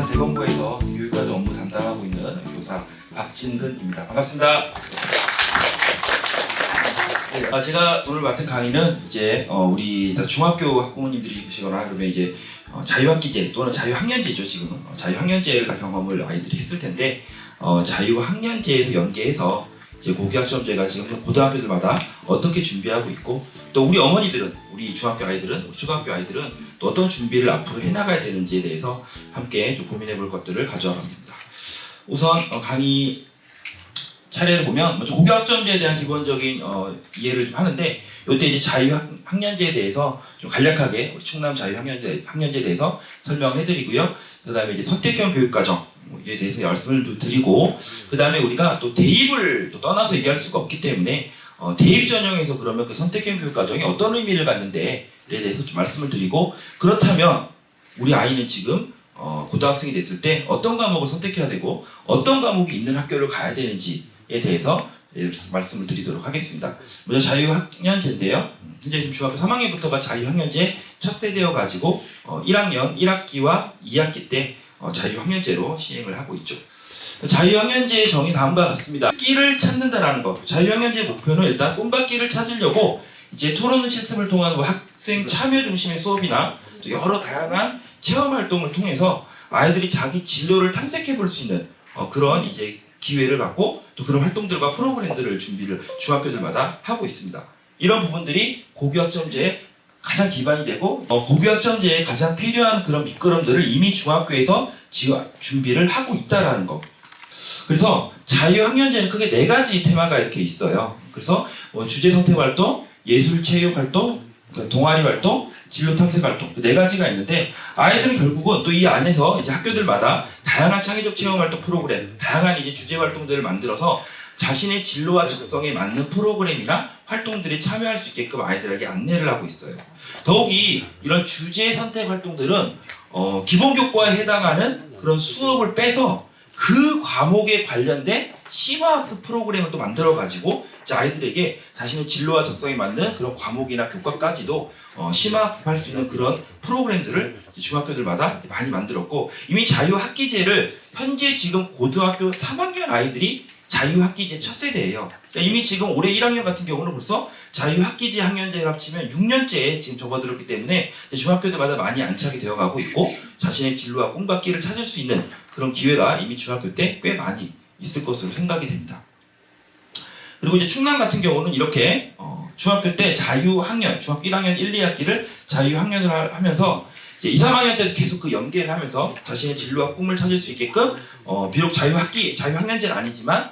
대검고에서 교육과정 업무 담당하고 있는 교사 박진근입니다. 반갑습니다. 제가 오늘 맡은 강의는 이제 우리 중학교 학부모님들이 계시거나 그러면 이제 자유학기제 또는 자유학년제죠. 지금은 자유학년제를 경험을 아이들이 했을 텐데 자유학년제에서 연계해서 이제 고교학점제가 지금 고등학교들마다 어떻게 준비하고 있고 또 우리 어머니들은 우리 중학교 아이들은 우리 초등학교 아이들은 또 어떤 준비를 앞으로 해나가야 되는지에 대해서 함께 좀 고민해볼 것들을 가져와 봤습니다. 우선 강의 차례를 보면 먼저 고교학점제에 대한 기본적인 이해를 좀 하는데 이때 이제 자유학년제에 대해서 좀 간략하게 우리 충남 자유학년제에 대해서 설명해드리고요. 그 다음에 이제 선택형 교육과정에 대해서 말씀을 좀 드리고 그 다음에 우리가 또 대입을 또 떠나서 얘기할 수가 없기 때문에 대입 전형에서 그러면 그 선택형 교육과정이 어떤 의미를 갖는데에 대해서 좀 말씀을 드리고 그렇다면 우리 아이는 지금 고등학생이 됐을 때 어떤 과목을 선택해야 되고 어떤 과목이 있는 학교를 가야 되는지에 대해서 말씀을 드리도록 하겠습니다. 먼저 자유학년제인데요. 현재 지금 중학교 3학년부터가 자유학년제 첫 세대여 가지고 1학년 1학기와 2학기 때 자유학년제로 시행을 하고 있죠. 자유학년제의 정의 다음과 같습니다. 끼를 찾는다라는 것. 자유학년제 목표는 일단 꿈과 끼를 찾으려고 이제 토론 시스템을 통한 학생 참여 중심의 수업이나 또 여러 다양한 체험 활동을 통해서 아이들이 자기 진로를 탐색해 볼 수 있는 그런 이제 기회를 갖고 또 그런 활동들과 프로그램들을 준비를 중학교들마다 하고 있습니다. 이런 부분들이 고교학점제의 가장 기반이 되고 고교학점제에 가장 필요한 그런 밑거름들을 이미 중학교에서 준비를 하고 있다라는 거. 그래서 자유학년제는 크게 4가지 테마가 이렇게 있어요. 그래서 주제 선택 활동, 예술 체육 활동, 동아리 활동, 진로 탐색 활동 그 4가지가 있는데 아이들은 결국은 또 이 안에서 이제 학교들마다 다양한 창의적 체험 활동 프로그램, 다양한 이제 주제 활동들을 만들어서 자신의 진로와 적성에 맞는 프로그램이나 활동들에 참여할 수 있게끔 아이들에게 안내를 하고 있어요. 더욱이 이런 주제 선택 활동들은 기본 교과에 해당하는 그런 수업을 빼서 그 과목에 관련된 심화학습 프로그램을 또 만들어가지고 아이들에게 자신의 진로와 적성에 맞는 그런 과목이나 교과까지도 심화학습할 수 있는 그런 프로그램들을 중학교들마다 많이 만들었고 이미 자유학기제를 현재 지금 고등학교 3학년 아이들이 자유학기제 첫 세대예요. 그러니까 이미 지금 올해 1학년 같은 경우는 벌써 자유학기제 학년제를 합치면 6년째에 지금 접어들었기 때문에 중학교들마다 많이 안착이 되어가고 있고 자신의 진로와 꿈과 끼를 찾을 수 있는 그런 기회가 이미 중학교 때 꽤 많이 있을 것으로 생각이 됩니다. 그리고 이제 충남 같은 경우는 이렇게 중학교 때 자유학년, 중학교 1학년 1, 2학기를 자유학년을 하면서 이제 2, 3학년 때도 계속 그 연계를 하면서 자신의 진로와 꿈을 찾을 수 있게끔 비록 자유학년제는 아니지만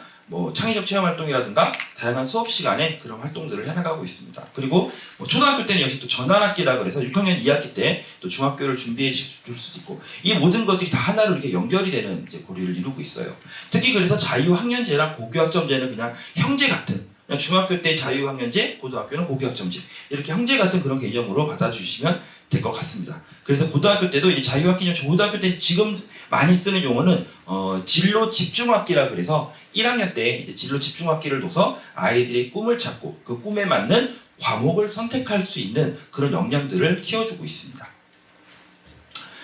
창의적 체험 활동이라든가 다양한 수업 시간에 그런 활동들을 해나가고 있습니다. 그리고 초등학교 때는 역시 또 전환학기라 그래서 6학년 2학기 때 또 중학교를 준비해 줄 수도 있고 이 모든 것들이 다 하나로 이렇게 연결이 되는 이제 고리를 이루고 있어요. 특히 그래서 자유학년제랑 고교학점제는 그냥 형제 같은 그냥 중학교 때 자유학년제, 고등학교는 고교학점제 이렇게 형제 같은 그런 개념으로 받아주시면 될 것 같습니다. 그래서 고등학교 때도 이제 자유학기냐 고등학교 때 지금 많이 쓰는 용어는 진로 집중학기라 그래서 1학년 때 이제 진로 집중학기를 둬서 아이들의 꿈을 찾고 그 꿈에 맞는 과목을 선택할 수 있는 그런 역량들을 키워주고 있습니다.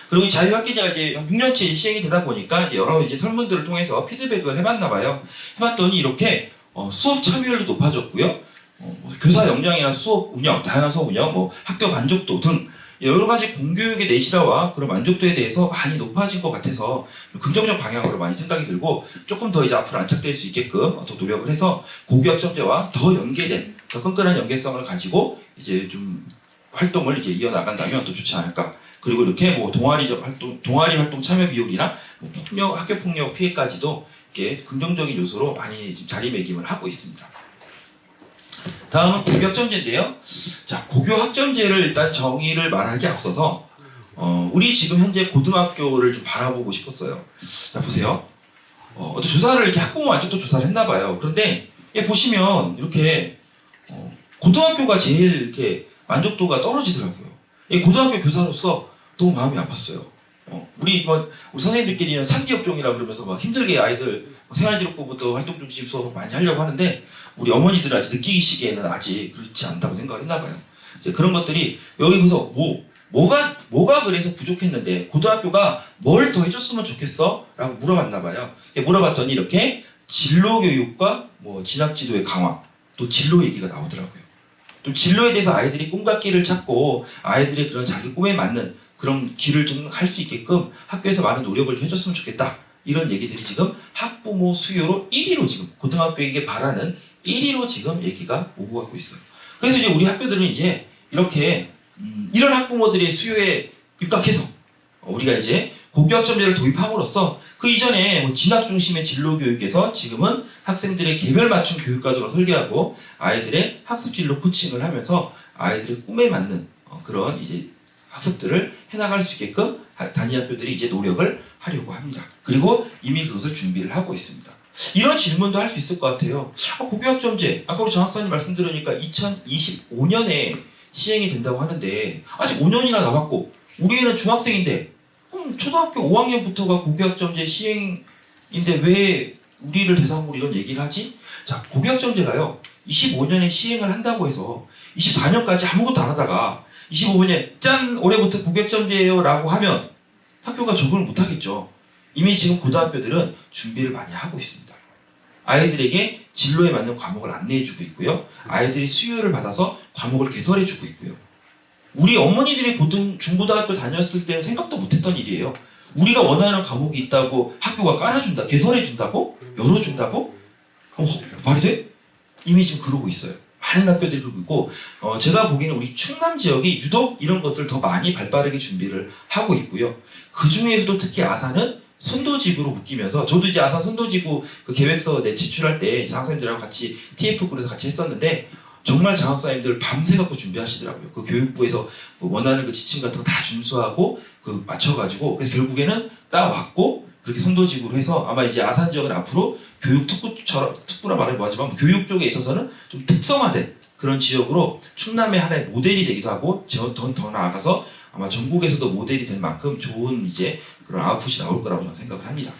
그리고 자유학기제가 이제 6년째 시행이 되다 보니까 이제 여러 이제 설문들을 통해서 피드백을 해봤나 봐요. 해봤더니 이렇게 수업 참여율도 높아졌고요. 교사 역량이나 수업 운영, 다양한 수업 운영, 학교 만족도 등 여러 가지 공교육의 내실화와 그런 만족도에 대해서 많이 높아진 것 같아서 긍정적 방향으로 많이 생각이 들고 조금 더 이제 앞으로 안착될 수 있게끔 더 노력을 해서 고교학점제와 더 연계된, 더 끈끈한 연계성을 가지고 이제 좀 활동을 이제 이어나간다면 또 좋지 않을까. 그리고 이렇게 동아리 활동 참여 비율이나 학교 폭력 피해까지도 이렇게 긍정적인 요소로 많이 지금 자리매김을 하고 있습니다. 다음은 고교학점제인데요. 자, 고교학점제를 일단 정의를 말하기 앞서서 우리 지금 현재 고등학교를 좀 바라보고 싶었어요. 자, 보세요. 어떤 조사를 이렇게 학부모 만족도 조사를 했나 봐요. 그런데 보시면 이렇게 고등학교가 제일 이렇게 만족도가 떨어지더라고요. 고등학교 교사로서 너무 마음이 아팠어요. 우리 선생님들끼리는 3기 업종이라 그러면서 막 힘들게 아이들 생활기록부부터 활동 중심 수업 많이 하려고 하는데 우리 어머니들은 아직 느끼시기에는 아직 그렇지 않다고 생각을 했나 봐요. 이제 그런 것들이 여기서 뭐가 그래서 부족했는데 고등학교가 뭘 더 해줬으면 좋겠어? 라고 물어봤나 봐요. 물어봤더니 이렇게 진로 교육과 뭐 진학 지도의 강화, 또 진로 얘기가 나오더라고요. 또 진로에 대해서 아이들이 꿈과 길을 찾고 아이들의 그런 자기 꿈에 맞는 그런 길을 좀 할 수 있게끔 학교에서 많은 노력을 해줬으면 좋겠다. 이런 얘기들이 지금 학부모 수요로 1위로 지금 고등학교에게 바라는 1위로 지금 얘기가 오고 가고 있어요. 그래서 이제 우리 학교들은 이제 이렇게 이런 학부모들의 수요에 입각해서 우리가 이제 고교학점제를 도입함으로써 그 이전에 뭐 진학 중심의 진로 교육에서 지금은 학생들의 개별 맞춤 교육과정을 설계하고 아이들의 학습 진로 코칭을 하면서 아이들의 꿈에 맞는 그런 이제 학습들을 해나갈 수 있게끔 단위 학교들이 이제 노력을 하려고 합니다. 그리고 이미 그것을 준비를 하고 있습니다. 이런 질문도 할 수 있을 것 같아요. 고교학점제, 아까 우리 정 학사님 말씀 들으니까 2025년에 시행이 된다고 하는데 아직 5년이나 남았고 우리 애는 중학생인데 초등학교 5학년부터가 고교학점제 시행인데 왜 우리를 대상으로 이런 얘기를 하지? 자, 고교학점제가요 25년에 시행을 한다고 해서 24년까지 아무것도 안 하다가 25년에 짠! 올해부터 고교학점제예요 라고 하면 학교가 적응을 못하겠죠. 이미 지금 고등학교들은 준비를 많이 하고 있습니다. 아이들에게 진로에 맞는 과목을 안내해주고 있고요. 아이들이 수요를 받아서 과목을 개설해주고 있고요. 우리 어머니들이 중고등학교 다녔을 때는 생각도 못했던 일이에요. 우리가 원하는 과목이 있다고 학교가 깔아준다, 개설해준다고? 열어준다고? 말이 돼? 이미 지금 그러고 있어요. 많은 학교들이 그러고 있고 제가 보기에는 우리 충남 지역이 유독 이런 것들 더 많이 발빠르게 준비를 하고 있고요. 그 중에서도 특히 아산은 선도지구로 묶이면서 저도 이제 아산 선도지구 그 계획서 제출할 때 장학사님들하고 같이 TF그룹에서 같이 했었는데 정말 장학사님들 밤새 갖고 준비하시더라고요. 그 교육부에서 원하는 그 지침 같은 거 다 준수하고 그 맞춰가지고 그래서 결국에는 따왔고 그렇게 선도지구로 해서 아마 이제 아산 지역은 앞으로 교육 특구라 말하면 뭐하지만 교육 쪽에 있어서는 좀 특성화된 그런 지역으로 충남의 하나의 모델이 되기도 하고 더 나아가서 아마 전국에서도 모델이 될 만큼 좋은 이제 그런 아웃풋이 나올 거라고 저는 생각을 합니다.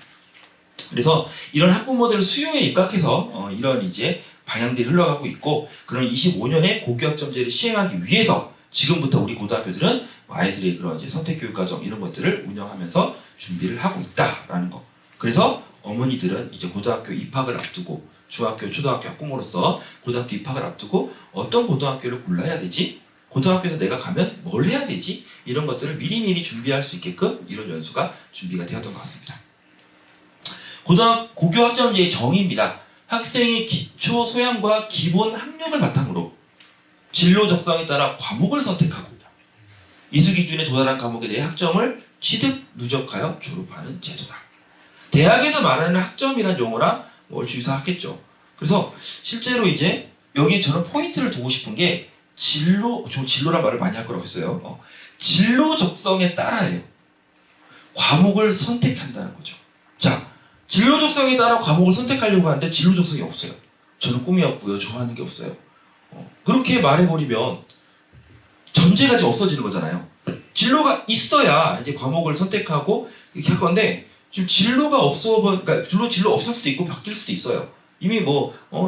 그래서 이런 학부모들 수요에 입각해서 이런 이제 방향들이 흘러가고 있고 그런 25년에 고교학점제를 시행하기 위해서 지금부터 우리 고등학교들은 아이들의 그런 이제 선택교육과정 이런 것들을 운영하면서 준비를 하고 있다라는 거. 그래서 어머니들은 이제 고등학교 입학을 앞두고 중학교, 초등학교 학부모로서 고등학교 입학을 앞두고 어떤 고등학교를 골라야 되지? 고등학교에서 내가 가면 뭘 해야 되지? 이런 것들을 미리미리 준비할 수 있게끔 이런 연수가 준비가 되었던 것 같습니다. 고교학점제의 정의입니다. 학생의 기초 소양과 기본 학력을 바탕으로 진로 적성에 따라 과목을 선택하고 이수 기준에 도달한 과목에 대해 학점을 취득, 누적하여 졸업하는 제도다. 대학에서 말하는 학점이란 용어랑 얼추 유사하겠죠. 그래서 실제로 이제 여기에 저는 포인트를 두고 싶은 게 진로란 말을 많이 할 거라고 했어요. 진로 적성에 따라예요. 과목을 선택한다는 거죠. 자, 진로 적성에 따라 과목을 선택하려고 하는데 진로 적성이 없어요. 저는 꿈이 없고요. 좋아하는 게 없어요. 그렇게 말해버리면 전제가 지금 없어지는 거잖아요. 진로가 있어야 이제 과목을 선택하고 이렇게 할 건데 지금 진로가 그러니까 진로 없을 수도 있고 바뀔 수도 있어요. 이미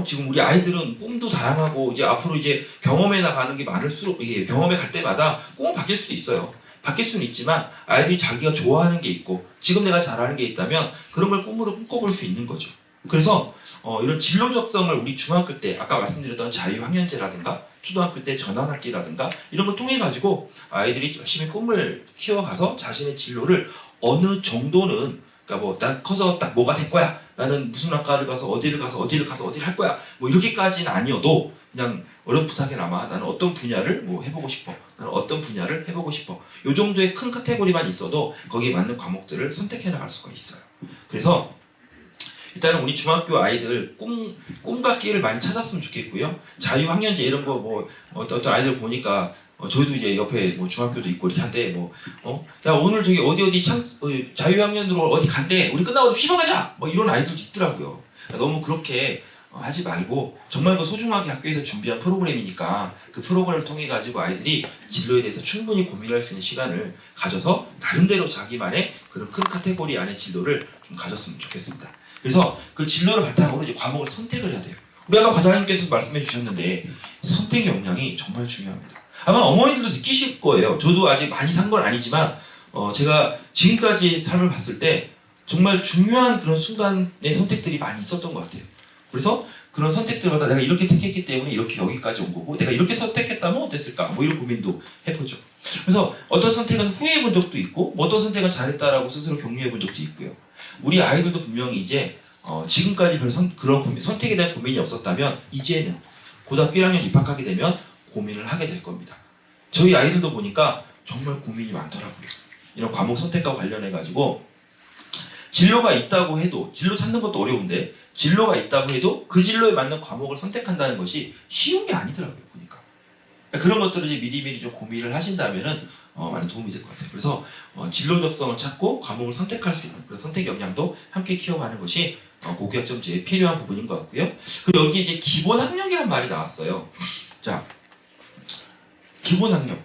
지금 우리 아이들은 꿈도 다양하고 이제 앞으로 이제 경험에 나가는 게 많을수록 이게 경험에 갈 때마다 꿈은 바뀔 수도 있어요. 바뀔 수는 있지만 아이들이 자기가 좋아하는 게 있고 지금 내가 잘하는 게 있다면 그런 걸 꿈으로 꿈꿔볼 수 있는 거죠. 그래서 이런 진로 적성을 우리 중학교 때 아까 말씀드렸던 자유학년제라든가 초등학교 때 전환학기라든가 이런 걸 통해 가지고 아이들이 열심히 꿈을 키워가서 자신의 진로를 어느 정도는 그러니까 나 커서 딱 뭐가 될 거야. 나는 무슨 학과를 가서 어디를 할 거야. 뭐 이렇게까지는 아니어도 그냥 어렴풋하게나마 나는 어떤 분야를 해보고 싶어. 나는 어떤 분야를 해보고 싶어. 요 정도의 큰 카테고리만 있어도 거기에 맞는 과목들을 선택해 나갈 수가 있어요. 그래서 일단은 우리 중학교 아이들 꿈과 끼를 많이 찾았으면 좋겠고요. 자유학년제 이런 거 어떤 아이들 보니까 저희도 이제 옆에 중학교도 있고 이렇게 한데 야 오늘 저기 어디 자유학년으로 어디 간대 우리 끝나고 피서 가자 이런 아이들도 있더라고요. 너무 그렇게 하지 말고 정말 그 소중하게 학교에서 준비한 프로그램이니까 그 프로그램을 통해 가지고 아이들이 진로에 대해서 충분히 고민할 수 있는 시간을 가져서 나름대로 자기만의 그런 큰 카테고리 안에 진로를 좀 가졌으면 좋겠습니다. 그래서 그 진로를 바탕으로 이제 과목을 선택을 해야 돼요. 우리 아까 과장님께서 말씀해 주셨는데 선택 역량이 정말 중요합니다. 아마 어머니들도 느끼실 거예요. 저도 아직 많이 산 건 아니지만 제가 지금까지 삶을 봤을 때 정말 중요한 그런 순간의 선택들이 많이 있었던 것 같아요. 그래서 그런 선택들마다 내가 이렇게 택했기 때문에 이렇게 여기까지 온 거고 내가 이렇게 선택했다면 어땠을까? 뭐 이런 고민도 해보죠. 그래서 어떤 선택은 후회해 본 적도 있고 뭐 어떤 선택은 잘했다라고 스스로 격려해 본 적도 있고요. 우리 아이들도 분명히 이제 지금까지 그런 선택에 대한 고민이 없었다면 이제는 고등학교 1학년 입학하게 되면 고민을 하게 될 겁니다. 저희 아이들도 보니까 정말 고민이 많더라고요. 이런 과목 선택과 관련해가지고 진로가 있다고 해도 진로 찾는 것도 어려운데 진로가 있다고 해도 그 진로에 맞는 과목을 선택한다는 것이 쉬운 게 아니더라고요. 보니까 그런 것들을 이제 미리미리 좀 고민을 하신다면은 많은 도움이 될 것 같아요. 그래서 진로 적성을 찾고 과목을 선택할 수 있는 그런 선택 역량도 함께 키워가는 것이 고교학점제에 필요한 부분인 것 같고요. 그리고 여기 이제 기본 학력이란 말이 나왔어요. 자, 기본 학력.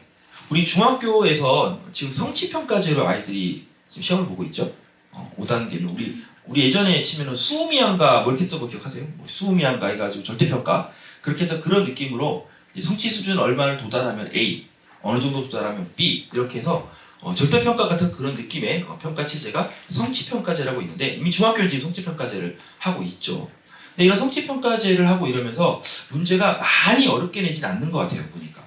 우리 중학교에서 지금 성취평가제로 아이들이 지금 시험을 보고 있죠. 5단계는 우리 예전에 치면은 수음이한가 뭐 이렇게 했던 거 기억하세요? 뭐 수음이한가 해가지고 절대평가 그렇게 했던 그런 느낌으로 성취 수준 얼마를 도달하면 A, 어느 정도 도달하면 B 이렇게 해서 절대평가 같은 그런 느낌의 평가 체제가 성취평가제라고 있는데 이미 중학교는 지금 성취평가제를 하고 있죠. 근데 이런 성취평가제를 하고 이러면서 문제가 많이 어렵게 내진 않는 것 같아요. 보니까.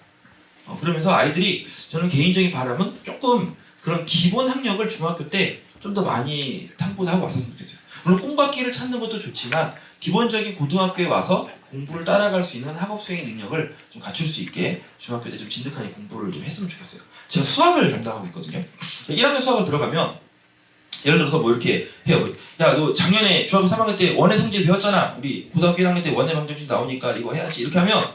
그러면서 아이들이 저는 개인적인 바람은 조금 그런 기본 학력을 중학교 때 좀 더 많이 탐구하고 왔으면 좋겠어요. 물론 꿈과 끼를 찾는 것도 좋지만 기본적인 고등학교에 와서 공부를 따라갈 수 있는 학업 수행의 능력을 좀 갖출 수 있게 중학교 때 좀 진득하게 공부를 좀 했으면 좋겠어요. 제가 수학을 담당하고 있거든요. 1학년 수학을 들어가면 예를 들어서 뭐 이렇게 해요. 야, 너 작년에 중학교 3학년 때 원의 성질 배웠잖아. 우리 고등학교 1학년 때 원의 방정식 나오니까 이거 해야지. 이렇게 하면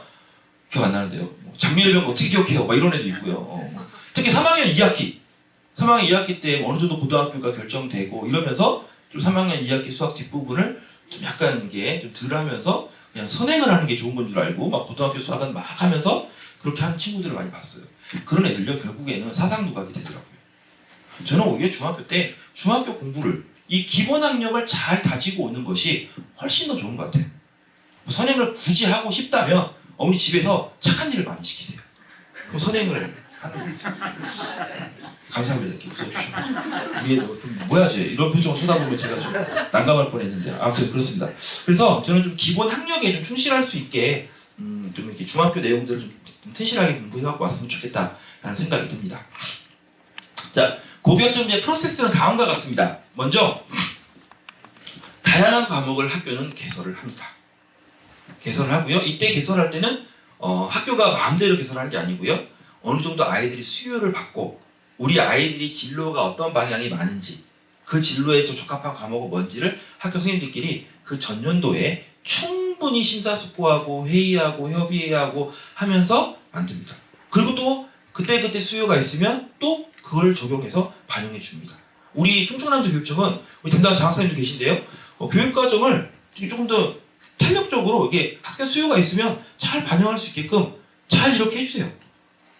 기억 안 나는데요. 작년에 배운 거 어떻게 기억해요? 막 이런 애도 있고요. 특히 3학년 2학기. 3학년 2학기 때 어느 정도 고등학교가 결정되고 이러면서 좀 3학년 2학기 수학 뒷부분을 좀 약간 이게 좀 덜 하면서 그냥 선행을 하는 게 좋은 건 줄 알고 막 고등학교 수학은 막 하면서 그렇게 하는 친구들을 많이 봤어요. 그런 애들요 결국에는 사상두각이 되더라고요. 저는 오히려 중학교 때 중학교 공부를 이 기본 학력을 잘 다지고 오는 것이 훨씬 더 좋은 것 같아요. 선행을 굳이 하고 싶다면 어머니 집에서 착한 일을 많이 시키세요. 그럼 선행을 하는 거죠. 감사합니다. 이렇게 웃어주시고 우리 애도 뭐야 쟤 이런 표정을 쳐다보면 제가 좀 난감할 뻔했는데 아무튼 그렇습니다. 그래서 저는 좀 기본 학력에 좀 충실할 수 있게 좀 이렇게 중학교 내용들을 좀 튼실하게 공부해갖고 왔으면 좋겠다라는 생각이 듭니다. 자, 고교학점제 프로세스는 다음과 같습니다. 먼저 다양한 과목을 학교는 개설을 합니다. 개설을 하고요. 이때 개설할 때는 학교가 마음대로 개설하는 게 아니고요. 어느 정도 아이들이 수요를 받고 우리 아이들이 진로가 어떤 방향이 많은지 그 진로에 좀 적합한 과목은 뭔지를 학교 선생님들끼리 그 전년도에 충분히 심사숙고하고 회의하고 협의하고 하면서 만듭니다. 그리고 또 그때그때 수요가 있으면 또 그걸 적용해서 반영해 줍니다. 우리 충청남도 교육청은 우리 담당 장학사님도 계신데요. 교육과정을 조금 더 탄력적으로 이게 학생 수요가 있으면 잘 반영할 수 있게끔 잘 이렇게 해주세요.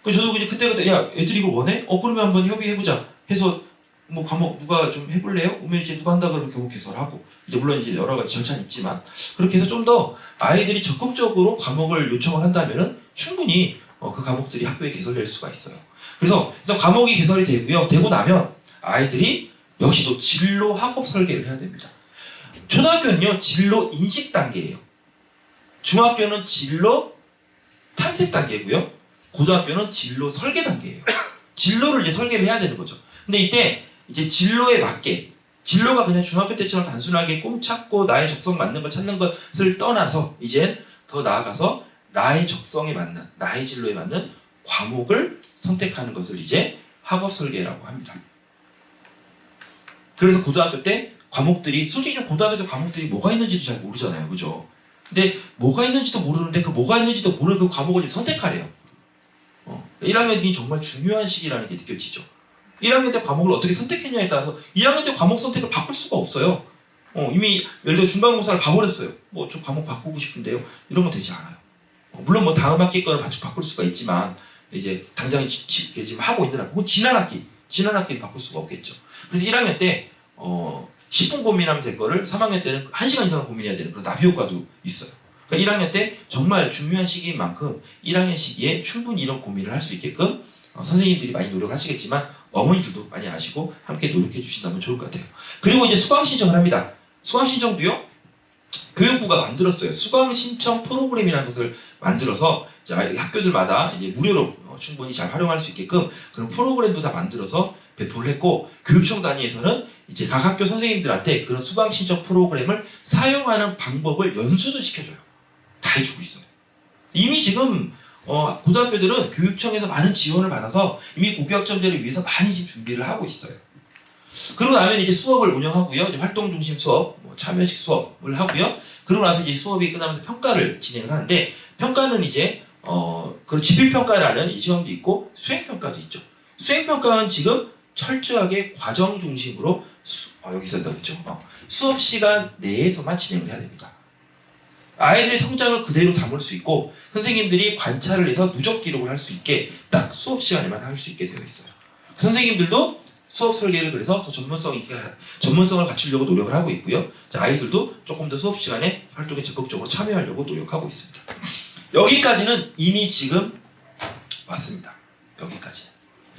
그래서 저도 이제 그때 야 애들이 이거 원해? 그러면 한번 협의해보자 해서 뭐 과목 누가 좀 해볼래요? 오면 이제 누가 한다 그러면 교복 개설하고 이제 물론 이제 여러 가지 절차는 있지만 그렇게 해서 좀 더 아이들이 적극적으로 과목을 요청을 한다면은 충분히 그 과목들이 학교에 개설될 수가 있어요. 그래서 일단 과목이 개설이 되고요. 되고 나면 아이들이 역시도 진로 학업 설계를 해야 됩니다. 초등학교는요 진로 인식 단계예요. 중학교는 진로 탐색 단계고요. 고등학교는 진로 설계 단계예요. 진로를 이제 설계를 해야 되는 거죠. 근데 이때 이제 진로에 맞게 진로가 그냥 중학교 때처럼 단순하게 꿈 찾고 나의 적성 맞는 걸 찾는 것을 떠나서 이젠 더 나아가서 나의 적성에 맞는 나의 진로에 맞는 과목을 선택하는 것을 이제 학업 설계라고 합니다. 그래서 고등학교 때 과목들이 솔직히 좀 고등학교 때 과목들이 뭐가 있는지도 잘 모르잖아요. 그죠? 근데 뭐가 있는지도 모르는데 그 뭐가 있는지도 모르는 그 과목을 좀 선택하래요. 1학년이 정말 중요한 시기라는 게 느껴지죠. 1학년 때 과목을 어떻게 선택했냐에 따라서 2학년 때 과목 선택을 바꿀 수가 없어요. 이미 예를 들어 중간고사를 봐버렸어요. 뭐 저 과목 바꾸고 싶은데요. 이러면 되지 않아요. 물론 뭐 다음 학기 거는 바꿀 수가 있지만 이제 당장 지금 하고 있는 학기, 지난 학기는 바꿀 수가 없겠죠. 그래서 1학년 때 10분 고민하면 될 거를 3학년 때는 1시간 이상 고민해야 되는 그런 나비 효과도 있어요. 그러니까 1학년 때 정말 중요한 시기인 만큼 1학년 시기에 충분히 이런 고민을 할 수 있게끔 선생님들이 많이 노력하시겠지만 어머니들도 많이 아시고 함께 노력해 주신다면 좋을 것 같아요. 그리고 이제 수강 신청을 합니다. 수강 신청도요, 교육부가 만들었어요. 수강 신청 프로그램이라는 것을 만들어서 이제 학교들마다 이제 무료로 충분히 잘 활용할 수 있게끔 그런 프로그램도 다 만들어서 배포를 했고, 교육청 단위에서는 이제 각 학교 선생님들한테 그런 수강 신청 프로그램을 사용하는 방법을 연수도 시켜줘요. 다 해주고 있어요. 이미 지금 고등학교들은 교육청에서 많은 지원을 받아서 이미 고교학점제를 위해서 많이 지금 준비를 하고 있어요. 그러고 나면 이제 수업을 운영하고요. 이제 활동 중심 수업, 참여식 수업을 하고요. 그러고 나서 이제 수업이 끝나면서 평가를 진행을 하는데, 평가는 이제 그 지필평가라는 이 시험도 있고 수행평가도 있죠. 수행평가는 지금 철저하게 과정 중심으로 여기 있었다고 했죠. 수업 시간 내에서만 진행을 해야 됩니다. 아이들의 성장을 그대로 담을 수 있고 선생님들이 관찰을 해서 누적 기록을 할 수 있게 딱 수업 시간에만 할 수 있게 되어 있어요. 선생님들도 수업 설계를 그래서 더 전문성을 갖추려고 노력을 하고 있고요. 아이들도 조금 더 수업 시간에 활동에 적극적으로 참여하려고 노력하고 있습니다. 여기까지는 이미 지금 왔습니다. 여기까지.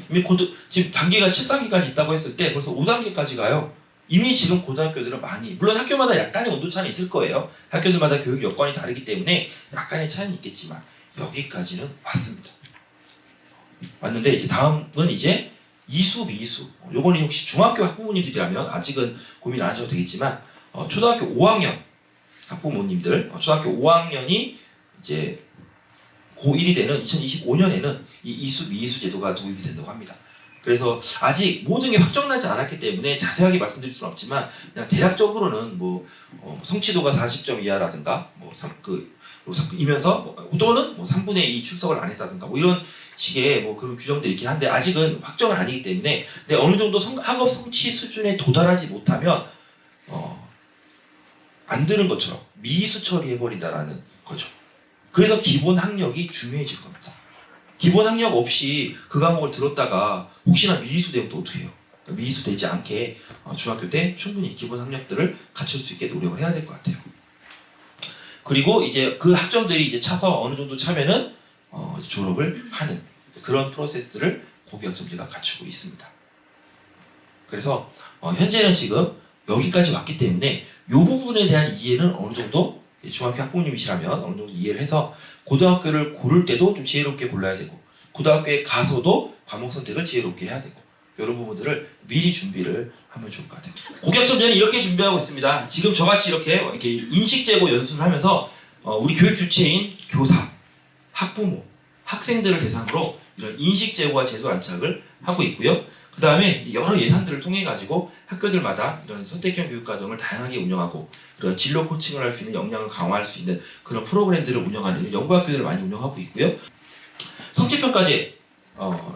이미 지금 단계가 7단계까지 있다고 했을 때 벌써 5단계까지 가요. 이미 지금 고등학교들은 많이, 물론 학교마다 약간의 온도차는 있을 거예요. 학교들마다 교육 여건이 다르기 때문에 약간의 차이는 있겠지만 여기까지는 왔습니다. 왔는데 이제 다음은 이제 이수, 미수. 요거는 혹시 중학교 학부모님들이라면 아직은 고민 안 하셔도 되겠지만 초등학교 5학년 학부모님들, 초등학교 5학년이 이제 고1이 되는 2025년에는 이 이수, 미수 제도가 도입이 된다고 합니다. 그래서 아직 모든 게 확정나지 않았기 때문에 자세하게 말씀드릴 수는 없지만 그냥 대략적으로는 성취도가 40점 이하라든가 이면서 또는 3분의 2 출석을 안 했다든가 이런 식의 그런 규정들이 있긴 한데 아직은 확정은 아니기 때문에, 근데 어느 정도 학업 성취 수준에 도달하지 못하면 안 되는 것처럼 미수 처리해버린다라는 거죠. 그래서 기본 학력이 중요해질 겁니다. 기본 학력 없이 그 과목을 들었다가 혹시나 미수 되면 또 어떻게 해요? 미수 되지 않게 중학교 때 충분히 기본 학력들을 갖출 수 있게 노력을 해야 될 것 같아요. 그리고 이제 그 학점들이 이제 차서 어느 정도 차면은 졸업을 하는 그런 프로세스를 고교학점제가 갖추고 있습니다. 그래서 현재는 지금 여기까지 왔기 때문에 이 부분에 대한 이해는 어느 정도 중학교 학부모님이시라면 어느 정도 이해를 해서 고등학교를 고를 때도 좀 지혜롭게 골라야 되고 고등학교에 가서도 과목 선택을 지혜롭게 해야 되고 이런 부분들을 미리 준비를 하면 좋을 것 같아요. 고교학점제는 이렇게 준비하고 있습니다. 지금 저같이 이렇게 인식제고 연수를 하면서 우리 교육 주체인 교사, 학부모, 학생들을 대상으로 이런 인식제고와 제도 안착을 하고 있고요. 그 다음에 여러 예산들을 통해 가지고 학교들마다 이런 선택형 교육과정을 다양하게 운영하고 그런 진로 코칭을 할 수 있는 역량을 강화할 수 있는 그런 프로그램들을 운영하는 연구학교들을 많이 운영하고 있고요. 성취평가제,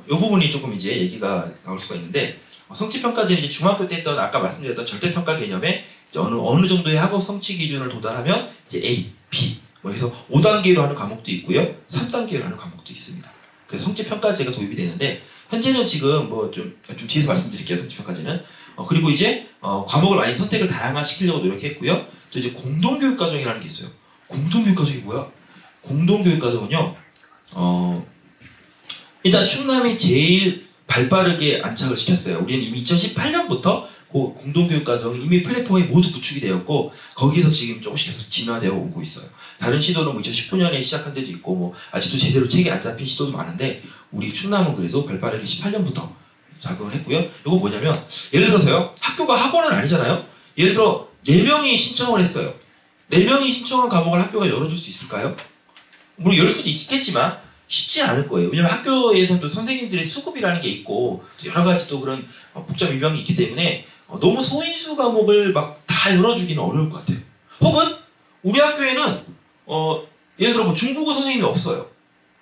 이 부분이 조금 이제 얘기가 나올 수가 있는데, 성취평가제는 이제 중학교 때 했던 아까 말씀드렸던 절대평가 개념에 이제 어느 정도의 학업 성취 기준을 도달하면 이제 A, B, 그래서 5단계로 하는 과목도 있고요, 3단계로 하는 과목도 있습니다. 그래서 성취평가제가 도입이 되는데 현재는 지금 좀 뒤에서 말씀드릴게요. 성취평가제는 그리고 이제 과목을 많이 선택을 다양화시키려고 노력했고요. 또 이제 공동교육과정이라는 게 있어요. 공동교육과정이 뭐야? 공동교육과정은요, 일단 충남이 제일 발빠르게 안착을 시켰어요. 우리는 이미 2018년부터 공동교육과정이 이미 플랫폼이 모두 구축이 되었고 거기에서 지금 조금씩 계속 진화되어 오고 있어요. 다른 시도는 2019년에 시작한 데도 있고 아직도 제대로 책이 안 잡힌 시도도 많은데 우리 충남은 그래도 발빠르게 18년부터 작업을 했고요. 이거 뭐냐면 예를 들어서요, 학교가 학원은 아니잖아요. 예를 들어 4명이 신청을 했어요. 4명이 신청한 과목을 학교가 열어줄 수 있을까요? 물론 열 수도 있겠지만 쉽지 않을 거예요. 왜냐면 학교에서 또 선생님들의 수급이라는 게 있고 여러 가지 또 그런 복잡 일명이 있기 때문에 너무 소인수 과목을 막 다 열어주기는 어려울 것 같아요. 혹은 우리 학교에는 예를 들어 중국어 선생님이 없어요.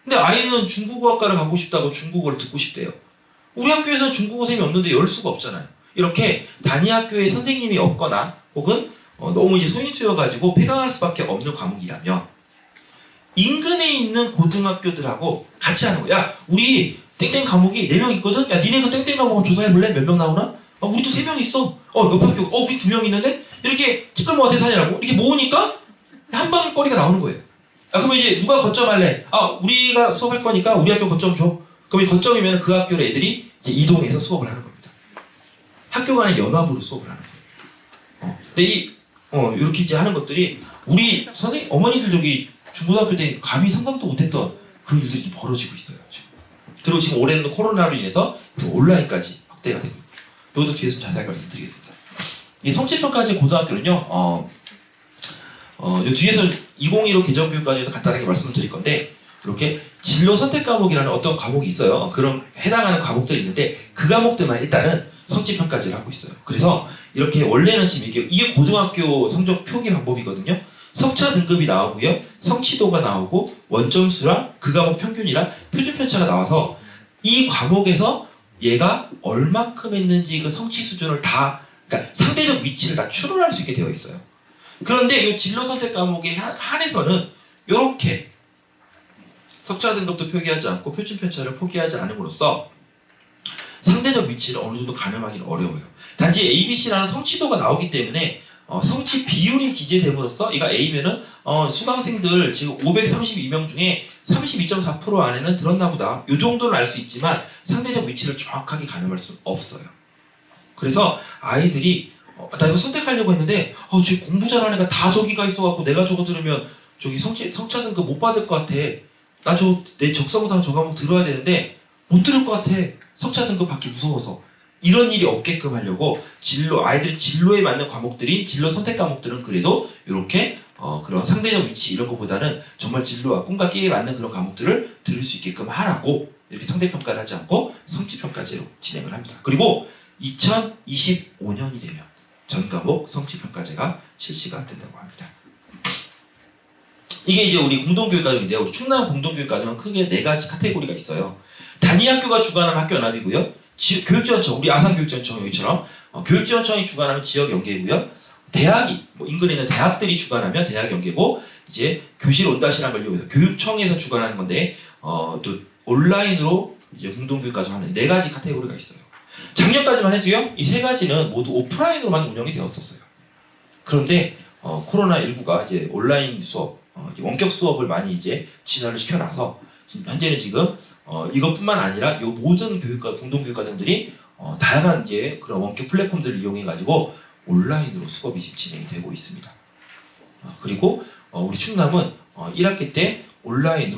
근데 아이는 중국어학과를 가고 싶다고 중국어를 듣고 싶대요. 우리 학교에서는 중국어 선생님이 없는데 열 수가 없잖아요. 이렇게 단위 학교에 선생님이 없거나 혹은 너무 이제 소인수여가지고 폐강할 수밖에 없는 과목이라면 인근에 있는 고등학교들하고 같이 하는 거야. 야, 우리 땡땡 과목이 4명 있거든? 야, 니네 그 땡땡 과목 조사해볼래? 몇 명 나오나? 우리도 3명 있어. 옆에 학교, 우리 2명 있는데? 이렇게 티끌모아 태산이라고? 이렇게 모으니까 한 방거리가 나오는 거예요. 그러면 이제 누가 거점할래? 우리가 수업할 거니까 우리 학교 거점 줘. 그럼 이 거점이면 그 학교 애들이 이제 이동해서 수업을 하는 겁니다. 학교 간의 연합으로 수업을 하는 거예요. 근데 이렇게 이제 하는 것들이 우리 어머니들 저기 중고등학교 때 감히 상상도 못했던 그런 일들이 좀 벌어지고 있어요. 지금. 그리고 지금 올해는 코로나로 인해서 온라인까지 확대가 되고 있고 이것도 뒤에서 좀 자세하게 말씀드리겠습니다. 이 성취평가제 고등학교는요. 요 뒤에서 2015 개정교육과정에서 간단하게 말씀을 드릴 건데 이렇게 진로 선택 과목이라는 어떤 과목이 있어요. 그런 해당하는 과목들이 있는데 그 과목들만 일단은 성취평가제를 하고 있어요. 그래서 이렇게 원래는 지금 이게 고등학교 성적 표기 방법이거든요. 석차 등급이 나오고요. 성취도가 나오고 원점수랑 그 과목 평균이랑 표준 편차가 나와서 이 과목에서 얘가 얼만큼 했는지 그 성취 수준을 다 그러니까 상대적 위치를 다 추론할 수 있게 되어 있어요. 그런데 이 진로 선택 과목에 한해서는 이렇게 석차 등급도 표기하지 않고 표준 편차를 포기하지 않음으로써 상대적 위치를 어느 정도 가늠하기는 어려워요. 단지 ABC라는 성취도가 나오기 때문에 성취 비율이 기재됨으로써 얘가 A면은 수강생들 지금 532명 중에 32.4% 안에는 들었나 보다. 이 정도는 알 수 있지만 상대적 위치를 정확하게 가늠할 수는 없어요. 그래서 아이들이 나 이거 선택하려고 했는데 쟤 공부 잘하는 애가 다 저기가 있어갖고 내가 저거 들으면 저기 성차 등급 못 받을 것 같아. 나 내 적성상 저 과목 들어야 되는데 못 들을 것 같아. 석차 등급 받기 무서워서. 이런 일이 없게끔 하려고 아이들 진로에 맞는 과목들인 진로 선택 과목들은 그래도 이렇게 그런 상대적 위치 이런 것보다는 정말 진로와 꿈과 끼에 맞는 그런 과목들을 들을 수 있게끔 하라고 이렇게 상대평가를 하지 않고 성취평가제로 진행을 합니다. 그리고 2025년이 되면 전 과목 성취평가제가 실시가 된다고 합니다. 이게 이제 우리 공동교육과정인데요. 우리 충남 공동교육과정은 크게 4가지 카테고리가 있어요. 단위학교가 주관하는 학교연합이고요. 교육지원청, 우리 아산교육지원청 여기처럼 교육지원청이 주관하면 지역연계고요. 대학이 인근에 있는 대학들이 주관하면 대학연계고 이제 교실 온다시라는 걸 이용해서 교육청에서 주관하는 건데 또 온라인으로 이제 공동교육과정 하는 4가지 카테고리가 있어요. 작년까지만 해도요. 이 3가지는 모두 오프라인으로만 운영이 되었었어요. 그런데 코로나19가 이제 온라인 수업, 원격 수업을 많이 이제 진화를 시켜놔서 현재는 지금 이것뿐만 아니라 이 모든 공동교육과정들이 다양한 이제 그런 원격 플랫폼들을 이용해가지고 온라인으로 수업이 지금 진행이 되고 있습니다. 그리고 우리 충남은 1학기 때 온라인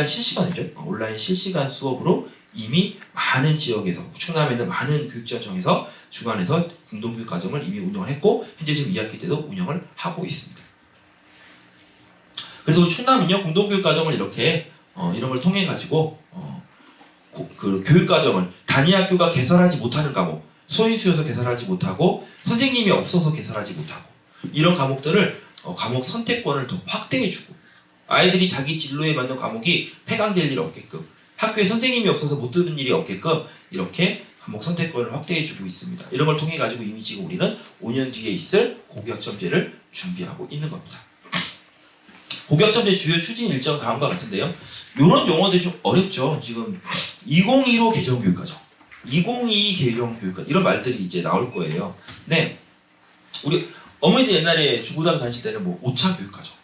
실시간이죠. 온라인 실시간 수업으로 이미 많은 지역에서 충남에 있는 많은 교육지원청에서 주관해서 공동교육과정을 이미 운영을 했고 현재 지금 2학기 때도 운영을 하고 있습니다. 그래서 우리 충남은요 공동교육과정을 이렇게 이런 걸 통해 가지고 그 교육과정을 단위학교가 개설하지 못하는 과목, 소인수여서 개설하지 못하고 선생님이 없어서 개설하지 못하고 이런 과목들을 과목 선택권을 더 확대해주고 아이들이 자기 진로에 맞는 과목이 폐강될 일 없게끔 학교에 선생님이 없어서 못 듣는 일이 없게끔 이렇게 과목 선택권을 확대해주고 있습니다. 이런 걸 통해 가지고 이미 지금 우리는 5년 뒤에 있을 고교학점제를 준비하고 있는 겁니다. 고교학점제 주요 추진 일정 다음과 같은데요. 이런 용어들이 좀 어렵죠. 지금 2015 개정교육과정, 2022 개정교육과정 이런 말들이 이제 나올 거예요. 네, 우리 어머니들 옛날에 중고등학교 다니실 때는 뭐 5차 교육과정,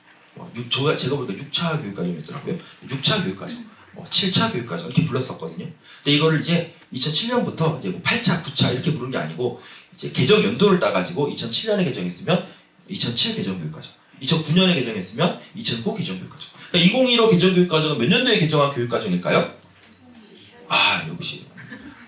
제가 보니까 6차 교육과정이었더라고요. 6차 교육과정, 7차 교육과정 이렇게 불렀었거든요. 근데 이거를 이제 2007년부터 이제 뭐 8차, 9차 이렇게 부르는 게 아니고 이제 개정 연도를 따가지고 2007년에 개정했으면 2007 개정교육과정. 2009년에 개정했으면 2009 개정교육과정. 그러니까 2015 개정교육과정은 몇 년도에 개정한 교육과정일까요? 역시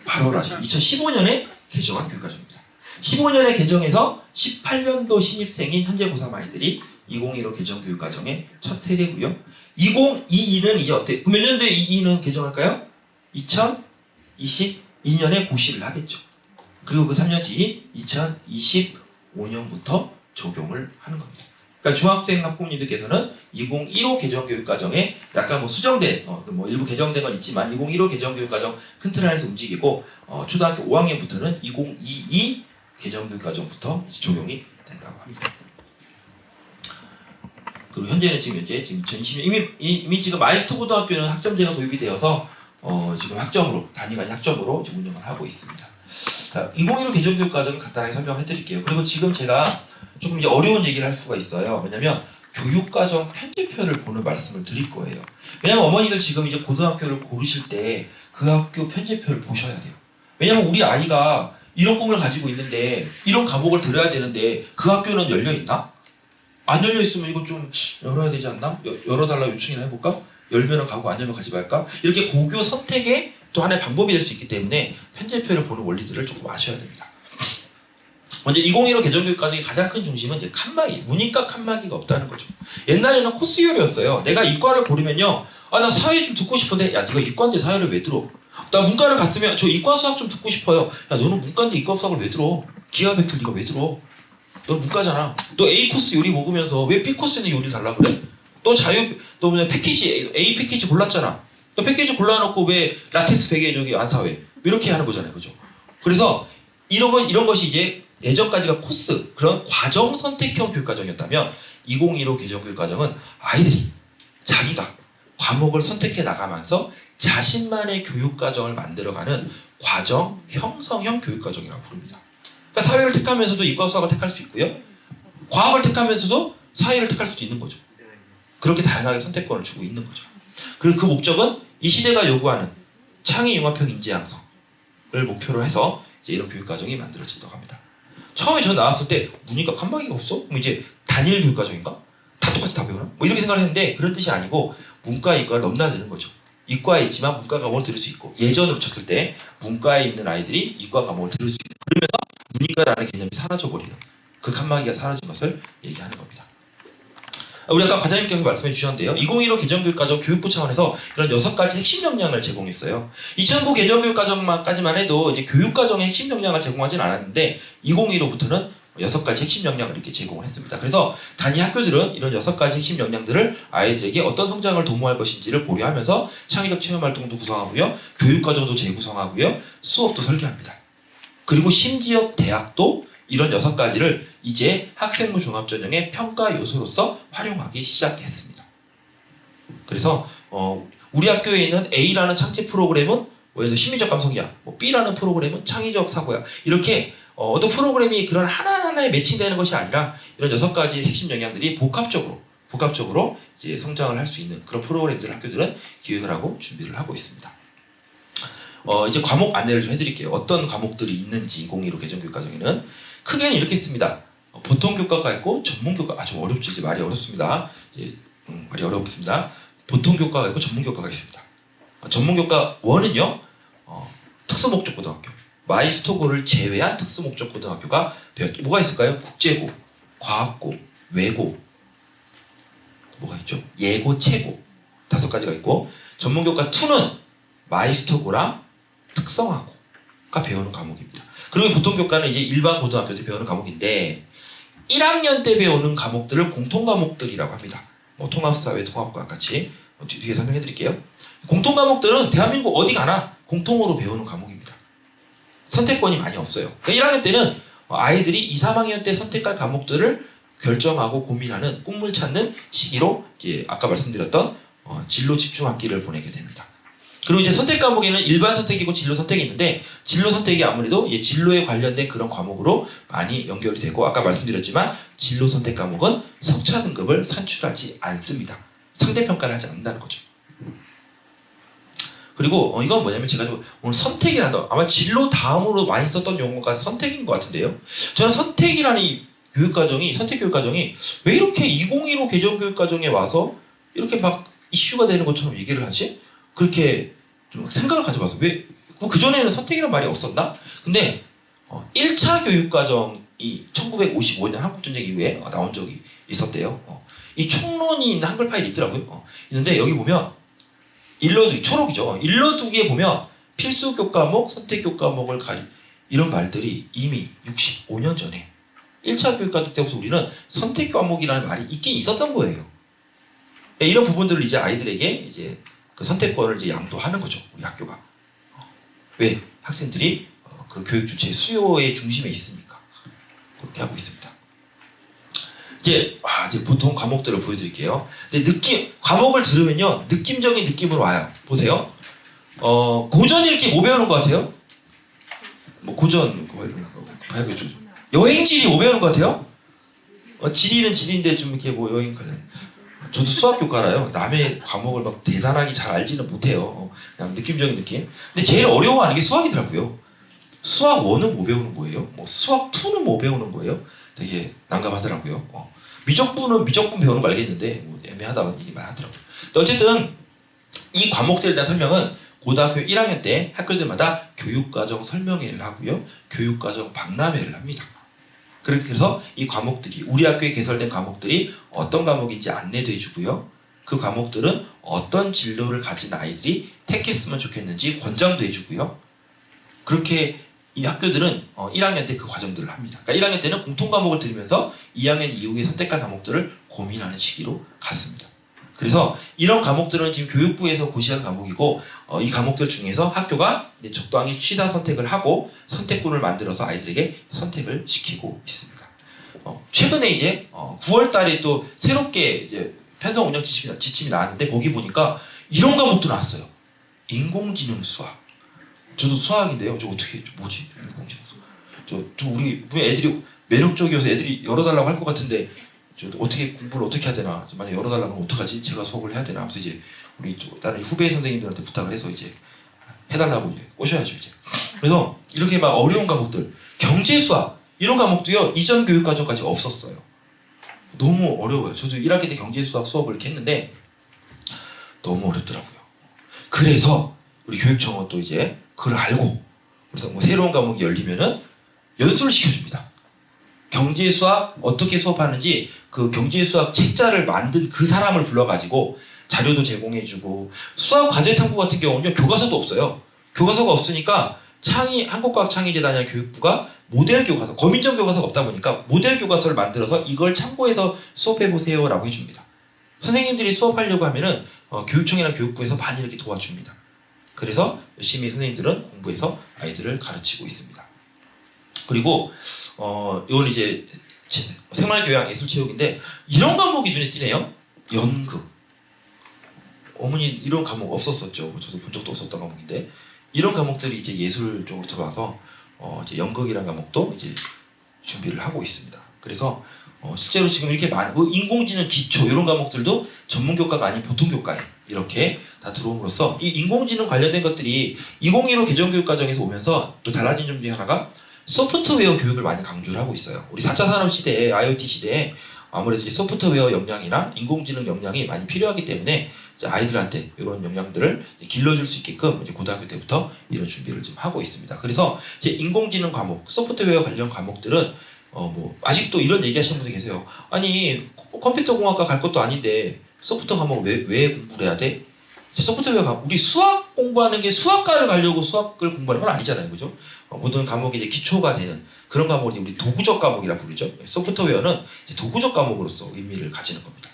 바로 아시죠. 2015년에 개정한 교육과정입니다. 15년에 개정해서 18년도 신입생인 현재 고3 아이들이 2015 개정교육과정의 첫 세대고요. 2022는 이제 어때? 몇 년도에 22는 개정할까요? 2022년에 고시를 하겠죠. 그리고 그 3년 뒤 2025년부터 적용을 하는 겁니다. 그러니까 중학생 학부모님들께서는 2015 개정교육과정에 약간 뭐 수정된, 일부 개정된 건 있지만 2015 개정교육과정 큰 틀 안에서 움직이고 초등학교 5학년부터는 2022 개정교육과정부터 적용이 된다고 합니다. 그리고 현재는 지금 전시 이미 지금 마일스톤 고등학교는 학점제가 도입이 되어서 지금 학점으로 단위 간이 학점으로 지금 운영을 하고 있습니다. 자, 2015 개정교육 과정을 간단하게 설명을 해드릴게요. 그리고 지금 제가 조금 이제 어려운 얘기를 할 수가 있어요. 왜냐면 교육과정 편집표를 보는 말씀을 드릴 거예요. 왜냐면 어머니들 지금 이제 고등학교를 고르실 때 그 학교 편집표를 보셔야 돼요. 왜냐면 우리 아이가 이런 꿈을 가지고 있는데 이런 과목을 들어야 되는데 그 학교는 열려 있나? 안 열려 있으면 이거 좀 열어야 되지 않나? 열어달라 요청이나 해볼까? 열면은 가고 안 열면 가지 말까? 이렇게 고교 선택의 또 하나의 방법이 될 수 있기 때문에 편집표를 보는 원리들을 조금 아셔야 됩니다. 먼저 2015 개정교육 과정의 가장 큰 중심은 이제 칸막이, 문이과 칸막이가 없다는 거죠. 옛날에는 코스열이었어요. 내가 이과를 고르면요, 나 사회 좀 듣고 싶은데, 야, 네가 이과인데 사회를 왜 들어? 나 문과를 갔으면 저 이과 수학 좀 듣고 싶어요. 야, 너는 문과인데 이과 수학을 왜 들어? 기하 벡터 네가 왜 들어? 너 문과잖아. 너 A 코스 요리 먹으면서 왜 B 코스는 요리 달라 그래? 너 그냥 패키지 A 패키지 골랐잖아. 너 패키지 골라놓고 왜 라텍스 베개 저기 안 사 왜? 이렇게 하는 거잖아요, 그죠? 그래서 이런 것이 이제 예전까지가 코스 그런 과정 선택형 교육과정이었다면 2015 개정교육과정은 아이들이 자기가 과목을 선택해 나가면서 자신만의 교육과정을 만들어가는 과정 형성형 교육과정이라고 부릅니다. 그러니까 사회를 택하면서도 이과 수학을 택할 수 있고요. 과학을 택하면서도 사회를 택할 수도 있는 거죠. 그렇게 다양하게 선택권을 주고 있는 거죠. 그리고 그 목적은 이 시대가 요구하는 창의융합형 인재 양성을 목표로 해서 이제 이런 교육과정이 만들어진다고 합니다. 처음에 저 나왔을 때 문이과 칸막이가 없어? 그럼 이제 단일 교육과정인가? 다 똑같이 다 배우나? 뭐 이렇게 생각을 했는데 그런 뜻이 아니고 문과, 이과를 넘나드는 거죠. 이과에 있지만 문과 과목을 들을 수 있고 예전으로 쳤을 때 문과에 있는 아이들이 이과 과목을 들을 수 있는 그러면서 문이과라는 개념이 사라져버리는 그 칸막이가 사라진 것을 얘기하는 겁니다. 우리 아까 과장님께서 말씀해 주셨는데요. 2015 개정교육과정 교육부 차원에서 이런 6가지 핵심 역량을 제공했어요. 2009 개정교육과정까지만 해도 이제 교육과정의 핵심 역량을 제공하진 않았는데 2015부터는 6가지 핵심 역량을 이렇게 제공을 했습니다. 그래서 단위 학교들은 이런 6가지 핵심 역량들을 아이들에게 어떤 성장을 도모할 것인지를 고려하면서 창의적 체험활동도 구성하고요. 교육과정도 재구성하고요. 수업도 설계합니다. 그리고 심지어 대학도 이런 6가지를 이제 학생부 종합전형의 평가 요소로서 활용하기 시작했습니다. 그래서 우리 학교에 있는 A라는 창제 프로그램은 예를 들어 심리적 감성이야. B라는 프로그램은 창의적 사고야. 이렇게 어떤 프로그램이 그런 하나하나에 매칭되는 것이 아니라 이런 6가지 핵심 역량들이 복합적으로 이제 성장을 할 수 있는 그런 프로그램들 학교들은 기획을 하고 준비를 하고 있습니다. 이제 과목 안내를 좀 해드릴게요. 어떤 과목들이 있는지 2015 개정교육과정에는 크게는 이렇게 있습니다. 보통 교과가 있고 전문 교과, 좀 어렵죠. 이제 말이 어렵습니다. 이제 말이 어렵습니다. 보통 교과가 있고 전문 교과가 있습니다. 전문 교과 1은요, 특수목적 고등학교, 마이스토고를 제외한 특수목적 고등학교가 뭐가 있을까요? 국제고, 과학고, 외고, 뭐가 있죠? 예고, 체고 5가지가 있고 전문 교과 2는 마이스토고랑 특성화고가 배우는 과목입니다. 그리고 보통 교과는 이제 일반 고등학교 때 배우는 과목인데 1학년 때 배우는 과목들을 공통 과목들이라고 합니다. 통합사회, 통합과학 같이 뒤에 설명해 드릴게요. 공통 과목들은 대한민국 어디 가나 공통으로 배우는 과목입니다. 선택권이 많이 없어요. 그러니까 1학년 때는 아이들이 2, 3학년 때 선택할 과목들을 결정하고 고민하는 꿈을 찾는 시기로 이제 아까 말씀드렸던 진로 집중 학기를 보내게 됩니다. 그리고 이제 선택 과목에는 일반 선택이고 진로 선택이 있는데 진로 선택이 아무래도 진로에 관련된 그런 과목으로 많이 연결이 되고 아까 말씀드렸지만 진로 선택 과목은 석차 등급을 산출하지 않습니다. 상대평가를 하지 않는다는 거죠. 그리고 이건 뭐냐면 제가 오늘 선택이라는 거 아마 진로 다음으로 많이 썼던 용어가 선택인 것 같은데요. 저는 선택이라는 이 교육과정이 선택 교육과정이 왜 이렇게 2015 개정교육과정에 와서 이렇게 막 이슈가 되는 것처럼 얘기를 하지? 그렇게 좀 생각을 가져봐서 왜 그전에는 선택이라는 말이 없었나? 근데 1차 교육과정이 1955년 한국전쟁 이후에 나온 적이 있었대요. 이 총론이 있는 한글 파일이 있더라고요. 있는데 여기 보면 일러두기, 초록이죠. 일러두기에 보면 필수 교과목, 선택 교과목을 이런 말들이 이미 65년 전에 1차 교육과정 때부터 우리는 선택 과목이라는 말이 있긴 있었던 거예요. 이런 부분들을 이제 아이들에게 이제 그 선택권을 이제 양도하는 거죠. 우리 학교가. 왜? 학생들이 그 교육 주체 수요의 중심에 있으니까. 그렇게 하고 있습니다. 이제 보통 과목들을 보여드릴게요. 근데 과목을 들으면요, 느낌적인 느낌으로 와요. 보세요. 고전 읽기 뭐 배우는 것 같아요? 뭐 고전, 봐야겠죠. 여행지리 뭐 배우는 것 같아요? 지리는 지리인데 좀 이렇게 뭐 여행 관련. 저도 수학교과라요. 남의 과목을 막 대단하게 잘 알지는 못해요. 그냥 느낌적인 느낌. 근데 제일 어려워하는 게 수학이더라고요. 수학 1은 뭐 배우는 거예요? 뭐 수학 2는 뭐 배우는 거예요? 되게 난감하더라고요. 미적분은 미적분 배우는 거 알겠는데 뭐 애매하다고 얘기 많이 하더라고요. 근데 어쨌든 이 과목들에 대한 설명은 고등학교 1학년 때 학교들마다 교육과정 설명회를 하고요. 교육과정 박람회를 합니다. 그래서 이 과목들이 우리 학교에 개설된 과목들이 어떤 과목인지 안내도 해주고요. 그 과목들은 어떤 진로를 가진 아이들이 택했으면 좋겠는지 권장도 해주고요. 그렇게 이 학교들은 1학년 때 그 과정들을 합니다. 그러니까 1학년 때는 공통 과목을 들으면서 2학년 이후에 선택할 과목들을 고민하는 시기로 갔습니다. 그래서 이런 과목들은 지금 교육부에서 고시한 과목이고 이 과목들 중에서 학교가 적당히 취사 선택을 하고 선택군을 만들어서 아이들에게 선택을 시키고 있습니다. 최근에 이제 9월 달에 또 새롭게 이제 편성 운영 지침이 나왔는데 거기 보니까 이런 과목도 나왔어요. 인공지능 수학. 저도 수학인데요. 저 어떻게 뭐지? 인공지능 수학. 우리 애들이 매력적이어서 애들이 열어달라고 할 것 같은데 저 어떻게 공부를 어떻게 해야 되나? 만약 열어달라고 하면 어떡하지? 제가 수업을 해야 되나? 하면서 이제 우리 다른 후배 선생님들한테 부탁을 해서 이제 해달라고 이제 꼬셔야죠 이제. 그래서 이렇게 막 어려운 과목들, 경제 수학 이런 과목도요 이전 교육과정까지 없었어요. 너무 어려워요. 저도 1학기 때 경제 수학 수업을 이렇게 했는데 너무 어렵더라고요. 그래서 우리 교육청은 또 이제 그걸 알고 그래서 뭐 새로운 과목이 열리면은 연수를 시켜줍니다. 경제 수학 어떻게 수업하는지 그 경제 수학 책자를 만든 그 사람을 불러가지고 자료도 제공해주고 수학 과제 탐구 같은 경우는요 교과서도 없어요. 교과서가 없으니까 한국과학창의재단이나 교육부가 모델 교과서, 거민정 교과서가 없다 보니까 모델 교과서를 만들어서 이걸 참고해서 수업해보세요라고 해줍니다. 선생님들이 수업하려고 하면은 교육청이나 교육부에서 많이 이렇게 도와줍니다. 그래서 열심히 선생님들은 공부해서 아이들을 가르치고 있습니다. 그리고 이건 이제 생활교양 예술체육인데 이런 과목이 눈에 띄네요. 연극. 어머니 이런 과목 없었었죠. 저도 본 적도 없었던 과목인데 이런 과목들이 이제 예술 쪽으로 들어와서 이제 연극이라는 과목도 이제 준비를 하고 있습니다. 그래서 실제로 지금 이렇게 인공지능 기초 이런 과목들도 전문 교과가 아닌 보통 교과에 이렇게 다 들어옴으로써 이 인공지능 관련된 것들이 2015 개정교육과정에서 오면서 또 달라진 점 중에 하나가 소프트웨어 교육을 많이 강조를 하고 있어요. 우리 4차 산업 시대에 IoT 시대에 아무래도 이제 소프트웨어 역량이나 인공지능 역량이 많이 필요하기 때문에 이제 아이들한테 이런 역량들을 길러줄 수 있게끔 이제 고등학교 때부터 이런 준비를 좀 하고 있습니다. 그래서 이제 인공지능 과목, 소프트웨어 관련 과목들은 뭐 아직도 이런 얘기하시는 분들 계세요. 아니 컴퓨터 공학과 갈 것도 아닌데 소프트웨어 과목 왜 공부를 해야 돼? 소프트웨어 과목, 우리 수학 공부하는 게 수학과를 가려고 수학을 공부하는 건 아니잖아요, 그죠? 모든 과목이 이제 기초가 되는 그런 과목을 우리 도구적 과목이라 부르죠. 소프트웨어는 이제 도구적 과목으로서 의미를 가지는 겁니다.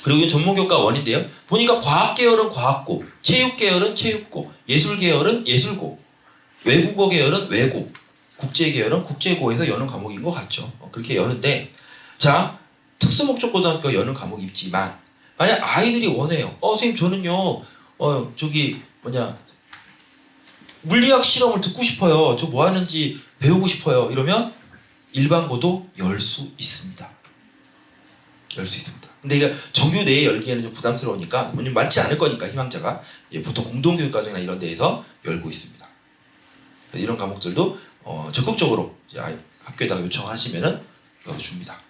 그리고 전문 교과 1인데요. 보니까 과학 계열은 과학고, 체육 계열은 체육고, 예술 계열은 예술고, 외국어 계열은 외고, 국제 계열은 국제고에서 여는 과목인 것 같죠. 그렇게 여는데, 자 특수목적고등학교가 여는 과목이 있지만 만약 아이들이 원해요. 선생님 저는요, 물리학 실험을 듣고 싶어요. 저 뭐 하는지 배우고 싶어요. 이러면 일반고도 열 수 있습니다. 열 수 있습니다. 근데 이게 정규 내에 열기에는 좀 부담스러우니까 많지 않을 거니까 희망자가 보통 공동교육과정이나 이런 데에서 열고 있습니다. 이런 과목들도 적극적으로 이제 학교에다가 요청하시면은 열어줍니다.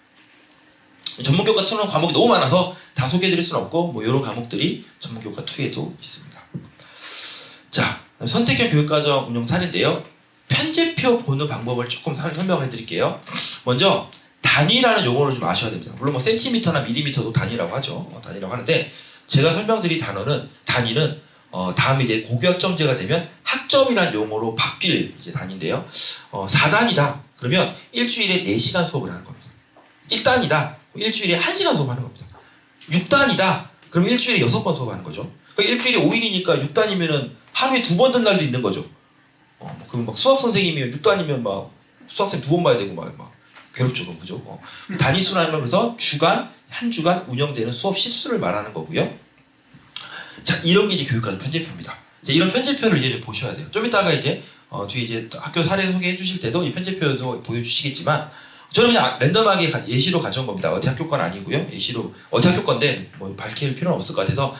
전문교과 2는 과목이 너무 많아서 다 소개해드릴 수는 없고 뭐 이런 과목들이 전문교과 2에도 있습니다. 자, 선택형 교육과정 운영 사례인데요. 편제표 보는 방법을 조금 설명을 해드릴게요. 먼저 단위라는 용어를 좀 아셔야 됩니다. 물론 뭐 센티미터나 밀리미터도 단위라고 하죠. 단위라고 하는데 제가 설명드릴 단위는 다음에 이제 고교학점제가 되면 학점이라는 용어로 바뀔 이제 단위인데요. 4단이다. 그러면 일주일에 4시간 수업을 하는 겁니다. 1단이다. 일주일에 1시간 수업하는 겁니다. 6단이다. 그럼 일주일에 6번 수업하는 거죠. 그러니까 일주일에 5일이니까 6단이면은 하루에 2번 든 날도 있는 거죠. 그럼 막 수학 선생님이면 6단이면 막 수학생 2번 봐야 되고 막 괴롭죠, 그죠? 단위수라는 건 그래서 주간, 한 주간 운영되는 수업 시수를 말하는 거고요. 자, 이런 게 이제 교육과정 편제표입니다. 이제 이런 편제표를 이제 좀 보셔야 돼요. 좀 이따가 이제 뒤에 이제 학교 사례 소개해 주실 때도 이 편제표도 보여주시겠지만 저는 그냥 랜덤하게 예시로 가져온 겁니다. 어디 학교 건 아니고요. 예시로 어디 학교 건데 뭐 밝힐 필요는 없을 것 같아서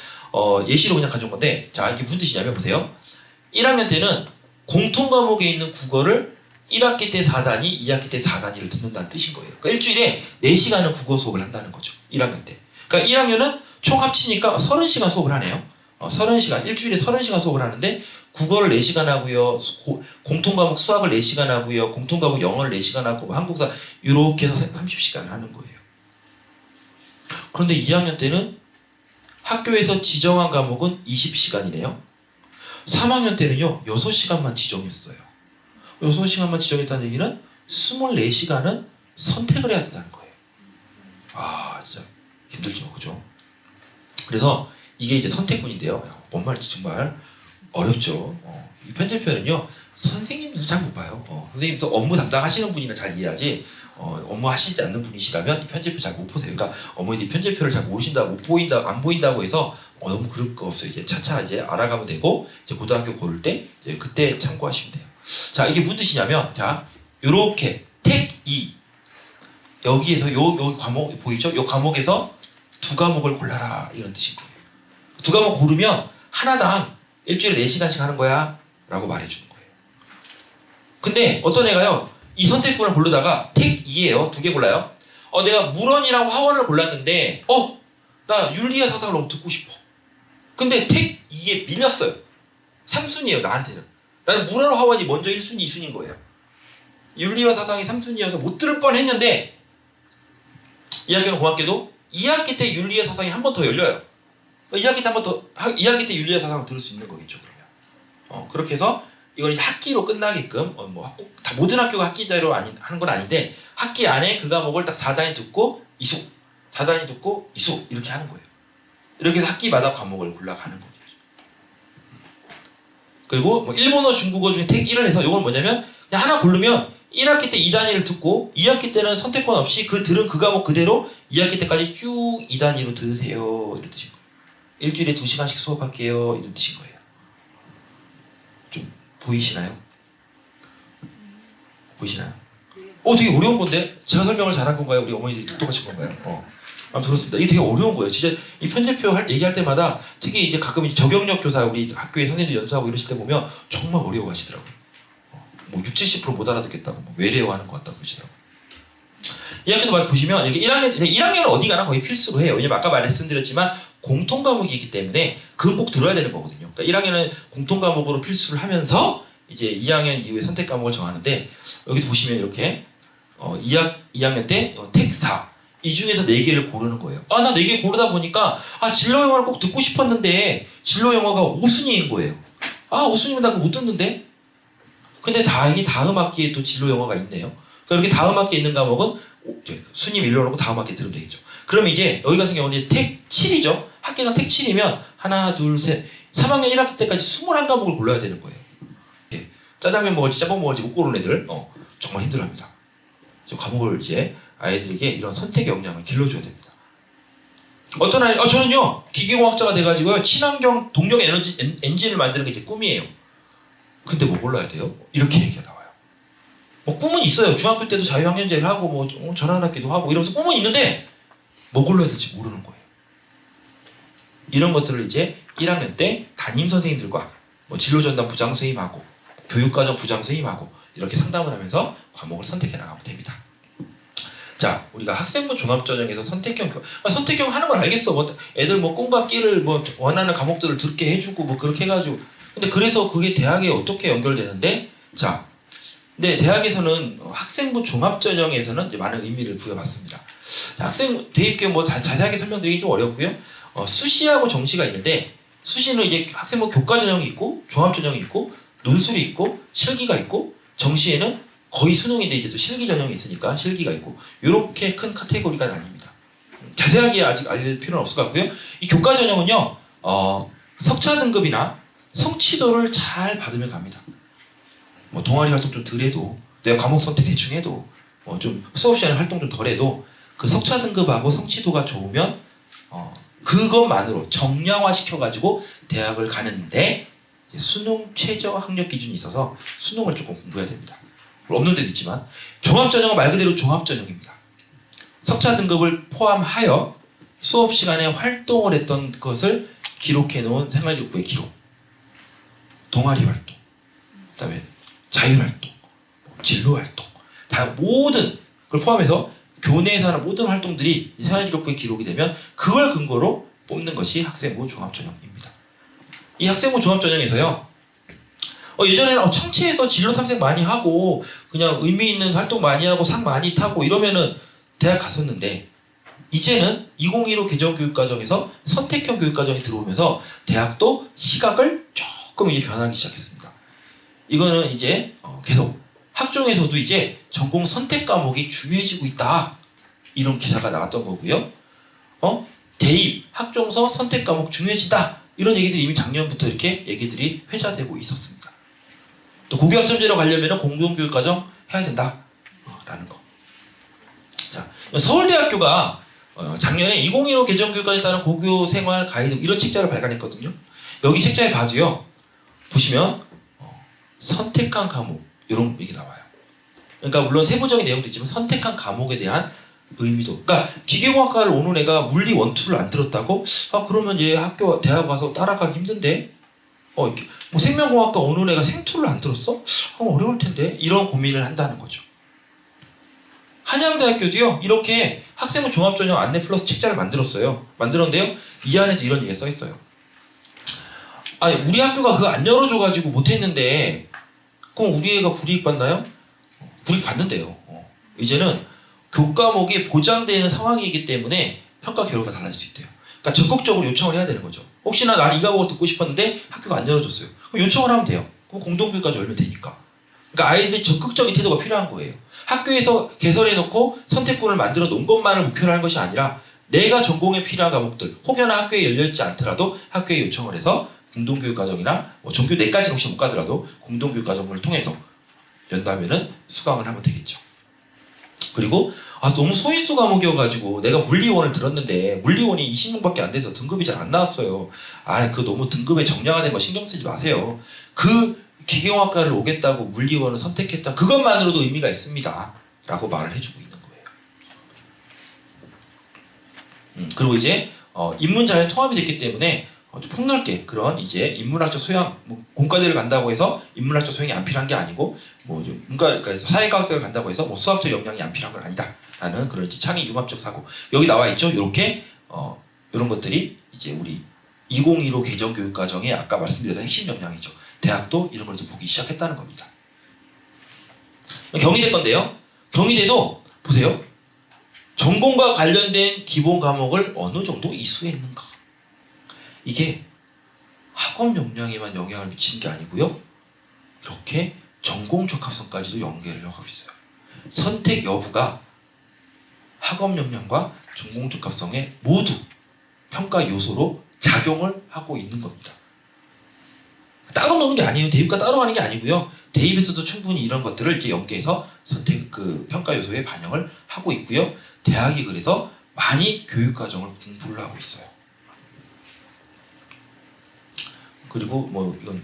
예시로 그냥 가져온 건데 자, 이게 무슨 뜻이냐면 보세요. 1학년 때는 공통 과목에 있는 국어를 1학기 때 4단위, 2학기 때 4단위를 듣는다는 뜻인 거예요. 그러니까 일주일에 4시간은 국어 수업을 한다는 거죠. 1학년 때. 그러니까 1학년은 총 합치니까 30시간 수업을 하네요. 30시간, 일주일에 30시간 수업을 하는데 국어를 4시간 하고요. 공통 과목 수학을 4시간 하고요. 공통 과목 영어를 4시간 하고 뭐 한국사 이렇게 해서 30시간 하는 거예요. 그런데 2학년 때는 학교에서 지정한 과목은 20시간이네요. 3학년 때는요. 6시간만 지정했어요. 6시간만 지정했다는 얘기는 24시간은 선택을 해야 된다는 거예요. 아, 진짜 힘들죠. 그죠? 그래서 이게 이제 선택군인데요. 뭔 말인지 정말 어렵죠. 이 편제표는요. 선생님도 잘 못 봐요. 선생님도 업무 담당하시는 분이나 잘 이해하지 업무 하시지 않는 분이시라면 이 편제표 잘 못 보세요. 그러니까 어머니들이 편제표를 잘 모르신다, 못 보인다, 안 보인다고 해서 너무 그럴 거 없어요. 이제 차차 이제 알아가면 되고 이제 고등학교 고를 때 이제 그때 참고하시면 돼요. 자, 이게 무슨 뜻이냐면 자, 요렇게 택 2 여기에서 요 과목 보이죠? 요 과목에서 2과목을 골라라 이런 뜻인 거예요. 2과목 고르면 하나당 일주일에 4시간씩 하는 거야 라고 말해주는 거예요. 근데 어떤 애가요 이 선택권을 고르다가 택 2예요. 2개 골라요. 내가 물원이랑 화원을 골랐는데 나 윤리와 사상을 너무 듣고 싶어. 근데 택 2에 밀렸어요. 3순위예요 나한테는. 나는 물원 화원이 먼저 1순위 2순위인 거예요. 윤리와 사상이 3순위여서 못 들을 뻔했는데 이 학교는 고맙게도 2학기 때 윤리와 사상이 한 번 더 열려요. 2학기 때 윤리와 사상을 들을 수 있는 거겠죠, 그러면. 그렇게 해서 이건 이제 학기로 끝나게끔, 다 모든 학교가 학기대로 하는 건 아닌데, 학기 안에 그 과목을 딱 4단위 듣고 이수, 4단위 듣고 이수, 이렇게 하는 거예요. 이렇게 해서 학기마다 과목을 골라가는 거겠죠. 그리고 뭐 일본어, 중국어 중에 택 1을 해서 이건 뭐냐면, 그냥 하나 고르면 1학기 때 2단위를 듣고 2학기 때는 선택권 없이 들은 그 과목 그대로 2학기 때까지 쭉 2단위로 들으세요. 이런 뜻인 거예요. 일주일에 2시간씩 수업할게요. 이런 뜻인 거예요. 좀 보이시나요? 보이시나요? 되게 어려운 건데? 제가 설명을 잘한 건가요? 우리 어머니들이 똑똑하신 건가요? 아무튼 그렇습니다. 이게 되게 어려운 거예요. 진짜 이 편제표 얘기할 때마다 특히 이제 가끔 이제 저경력 교사 우리 학교에 선생님들 연수하고 이러실 때 보면 정말 어려워하시더라고요. 뭐 60~70% 못 알아듣겠다고 뭐 외래어 하는 것 같다고 그러시더라고요. 이 학교도 많이 보시면 이렇게 1학년은 어디 가나 거의 필수로 해요. 왜냐면 아까 말씀드렸지만 공통 과목이 있기 때문에 그건 꼭 들어야 되는 거거든요. 그러니까 1학년은 공통 과목으로 필수를 하면서 이제 2학년 이후에 선택 과목을 정하는데 여기도 보시면 이렇게 2학년 때 택 4. 이 중에서 4개를 고르는 거예요. 나 4개 고르다 보니까 진로 영어를 꼭 듣고 싶었는데 진로 영어가 5순위인 거예요. 5순위면 나 그거 못 듣는데? 근데 다행히 다음 학기에 또 진로 영어가 있네요. 그러니까 이렇게 다음 학기에 있는 과목은 순위 밀려놓고 다음 학기에 들으면 되겠죠. 그러면 이제 여기 같은 경우는 택 7이죠. 학기가 택 7이면 하나, 둘, 셋 3학년 1학기 때까지 21과목을 골라야 되는 거예요. 짜장면 먹을지 짬뽕 먹을지 못 고르는 애들 정말 힘들어합니다. 과목을 이제 아이들에게 이런 선택 역량을 길러줘야 됩니다. 어떤 아이, 저는요 기계공학자가 돼가지고요 친환경 동력 엔진을 만드는 게 제 꿈이에요. 근데 뭐 골라야 돼요? 이렇게 얘기가 나와요. 꿈은 있어요. 중학교 때도 자유학년제를 하고 전환학기도 하고 이러면서 꿈은 있는데 뭐 골라야 될지 모르는 거예요. 이런 것들을 이제 1학년 때 담임 선생님들과 진로전담 부장 선생님하고 교육과정 부장 선생님하고 이렇게 상담을 하면서 과목을 선택해 나가면 됩니다. 자, 우리가 학생부 종합전형에서 선택형 하는 건 알겠어. 애들 꿈과 끼를 원하는 과목들을 듣게 해주고 그렇게 해가지고 근데 그래서 그게 대학에 어떻게 연결되는데 자, 근데 대학에서는 학생부 종합전형에서는 이제 많은 의미를 부여받습니다. 학생 대입교육 자세하게 설명드리기 좀 어렵고요. 수시하고 정시가 있는데 수시는 이제 학생부 교과전형이 있고 종합전형이 있고 논술이 있고 실기가 있고 정시에는 거의 수능인데 이제 또 실기 전형이 있으니까 실기가 있고 이렇게 큰 카테고리가 나뉩니다. 자세하게 아직 알 필요는 없을 것 같고요. 이 교과 전형은요 석차 등급이나 성취도를 잘 받으면 갑니다. 동아리 활동 좀 덜 해도 내가 과목 선택 대충 해도 좀 수업 시간에 활동 좀 덜해도 그 석차 등급하고 성취도가 좋으면 그것만으로 정량화 시켜가지고 대학을 가는데 이제 수능 최저 학력 기준이 있어서 수능을 조금 공부해야 됩니다. 없는 데도 있지만 종합전형은 말 그대로 종합전형입니다. 석차 등급을 포함하여 수업 시간에 활동을 했던 것을 기록해 놓은 생활기록부의 기록, 동아리 활동, 그다음에 자율활동, 진로활동, 다 모든 걸 포함해서 교내에서 하는 모든 활동들이 생활기록부에 기록이 되면 그걸 근거로 뽑는 것이 학생부 종합전형입니다. 이 학생부 종합전형에서요, 예전에는 청취에서 진로 탐색 많이 하고 그냥 의미 있는 활동 많이 하고 상 많이 타고 이러면은 대학 갔었는데 이제는 2015 개정교육과정에서 선택형 교육과정이 들어오면서 대학도 시각을 조금 이제 변하기 시작했습니다. 이거는 이제 계속 학종에서도 이제 전공 선택 과목이 중요해지고 있다 이런 기사가 나왔던 거고요. 대입, 학종서 선택 과목 중요해진다 이런 얘기들이 이미 작년부터 이렇게 얘기들이 회자되고 있었습니다. 또 고교학점제로 가려면 공동교육과정 해야 된다 라는 거. 자, 서울대학교가 작년에 2015 개정교육과정에 따른 고교생활 가이드 이런 책자를 발간했거든요. 여기 책자에 봐도요. 보시면 선택한 과목 이런 얘기 나와요. 그러니까 물론 세부적인 내용도 있지만 선택한 과목에 대한 의미도. 그러니까 기계공학과를 오는 애가 물리 원투를 안 들었다고? 그러면 얘 학교 대학 가서 따라가기 힘든데? 뭐 생명공학과 오는 애가 생투를 안 들었어? 어려울 텐데. 이런 고민을 한다는 거죠. 한양대학교도요. 이렇게 학생부 종합전형 안내 플러스 책자를 만들었어요. 만들었는데요. 이 안에도 이런 얘기가 써 있어요. 아니 우리 학교가 그거 안 열어줘가지고 못했는데 그럼 우리 애가 불이익 받나요? 불이익 받는데요. 이제는 교과목이 보장되는 상황이기 때문에 평가 결과가 달라질 수 있대요. 그러니까 적극적으로 요청을 해야 되는 거죠. 혹시나 나는 이 과목을 듣고 싶었는데 학교가 안 열어줬어요. 그럼 요청을 하면 돼요. 그럼 공동교육까지 열면 되니까. 그러니까 아이들이 적극적인 태도가 필요한 거예요. 학교에서 개설해놓고 선택권을 만들어 놓은 것만을 목표로 하는 것이 아니라 내가 전공에 필요한 과목들 혹여나 학교에 열려있지 않더라도 학교에 요청을 해서 공동교육과정이나 전교 내까지는 혹시 못 가더라도 공동교육과정을 통해서 연다면은 수강을 하면 되겠죠. 그리고 너무 소인수 과목이어가지고 내가 물리원을 들었는데 물리원이 20명밖에 안 돼서 등급이 잘 안 나왔어요. 그 너무 등급에 정량화된 거 신경 쓰지 마세요. 그 기계공학과를 오겠다고 물리원을 선택했다. 그것만으로도 의미가 있습니다. 라고 말을 해주고 있는 거예요. 그리고 이제 인문자에 통합이 됐기 때문에 폭넓게 그런 이제 인문학적 소양, 공과대를 간다고 해서 인문학적 소양이 안 필요한 게 아니고 그러니까 사회과학대를 간다고 해서 수학적 역량이 안 필요한 건 아니다라는 그런 이제 창의 융합적 사고 여기 나와 있죠. 이렇게 이런 것들이 이제 우리 2015 개정교육과정의 아까 말씀드렸던 핵심 역량이죠. 대학도 이런 걸 좀 보기 시작했다는 겁니다. 경희대 건데요. 경희대도 보세요. 전공과 관련된 기본 과목을 어느 정도 이수했는가. 이게 학업 역량에만 영향을 미치는 게 아니고요. 이렇게 전공 적합성까지도 연계를 하고 있어요. 선택 여부가 학업 역량과 전공 적합성에 모두 평가 요소로 작용을 하고 있는 겁니다. 따로 노는 게 아니에요. 대입과 따로 가는 게 아니고요. 대입에서도 충분히 이런 것들을 이제 연계해서 선택 평가 요소에 반영을 하고 있고요. 대학이 그래서 많이 교육 과정을 공부를 하고 있어요. 그리고 이건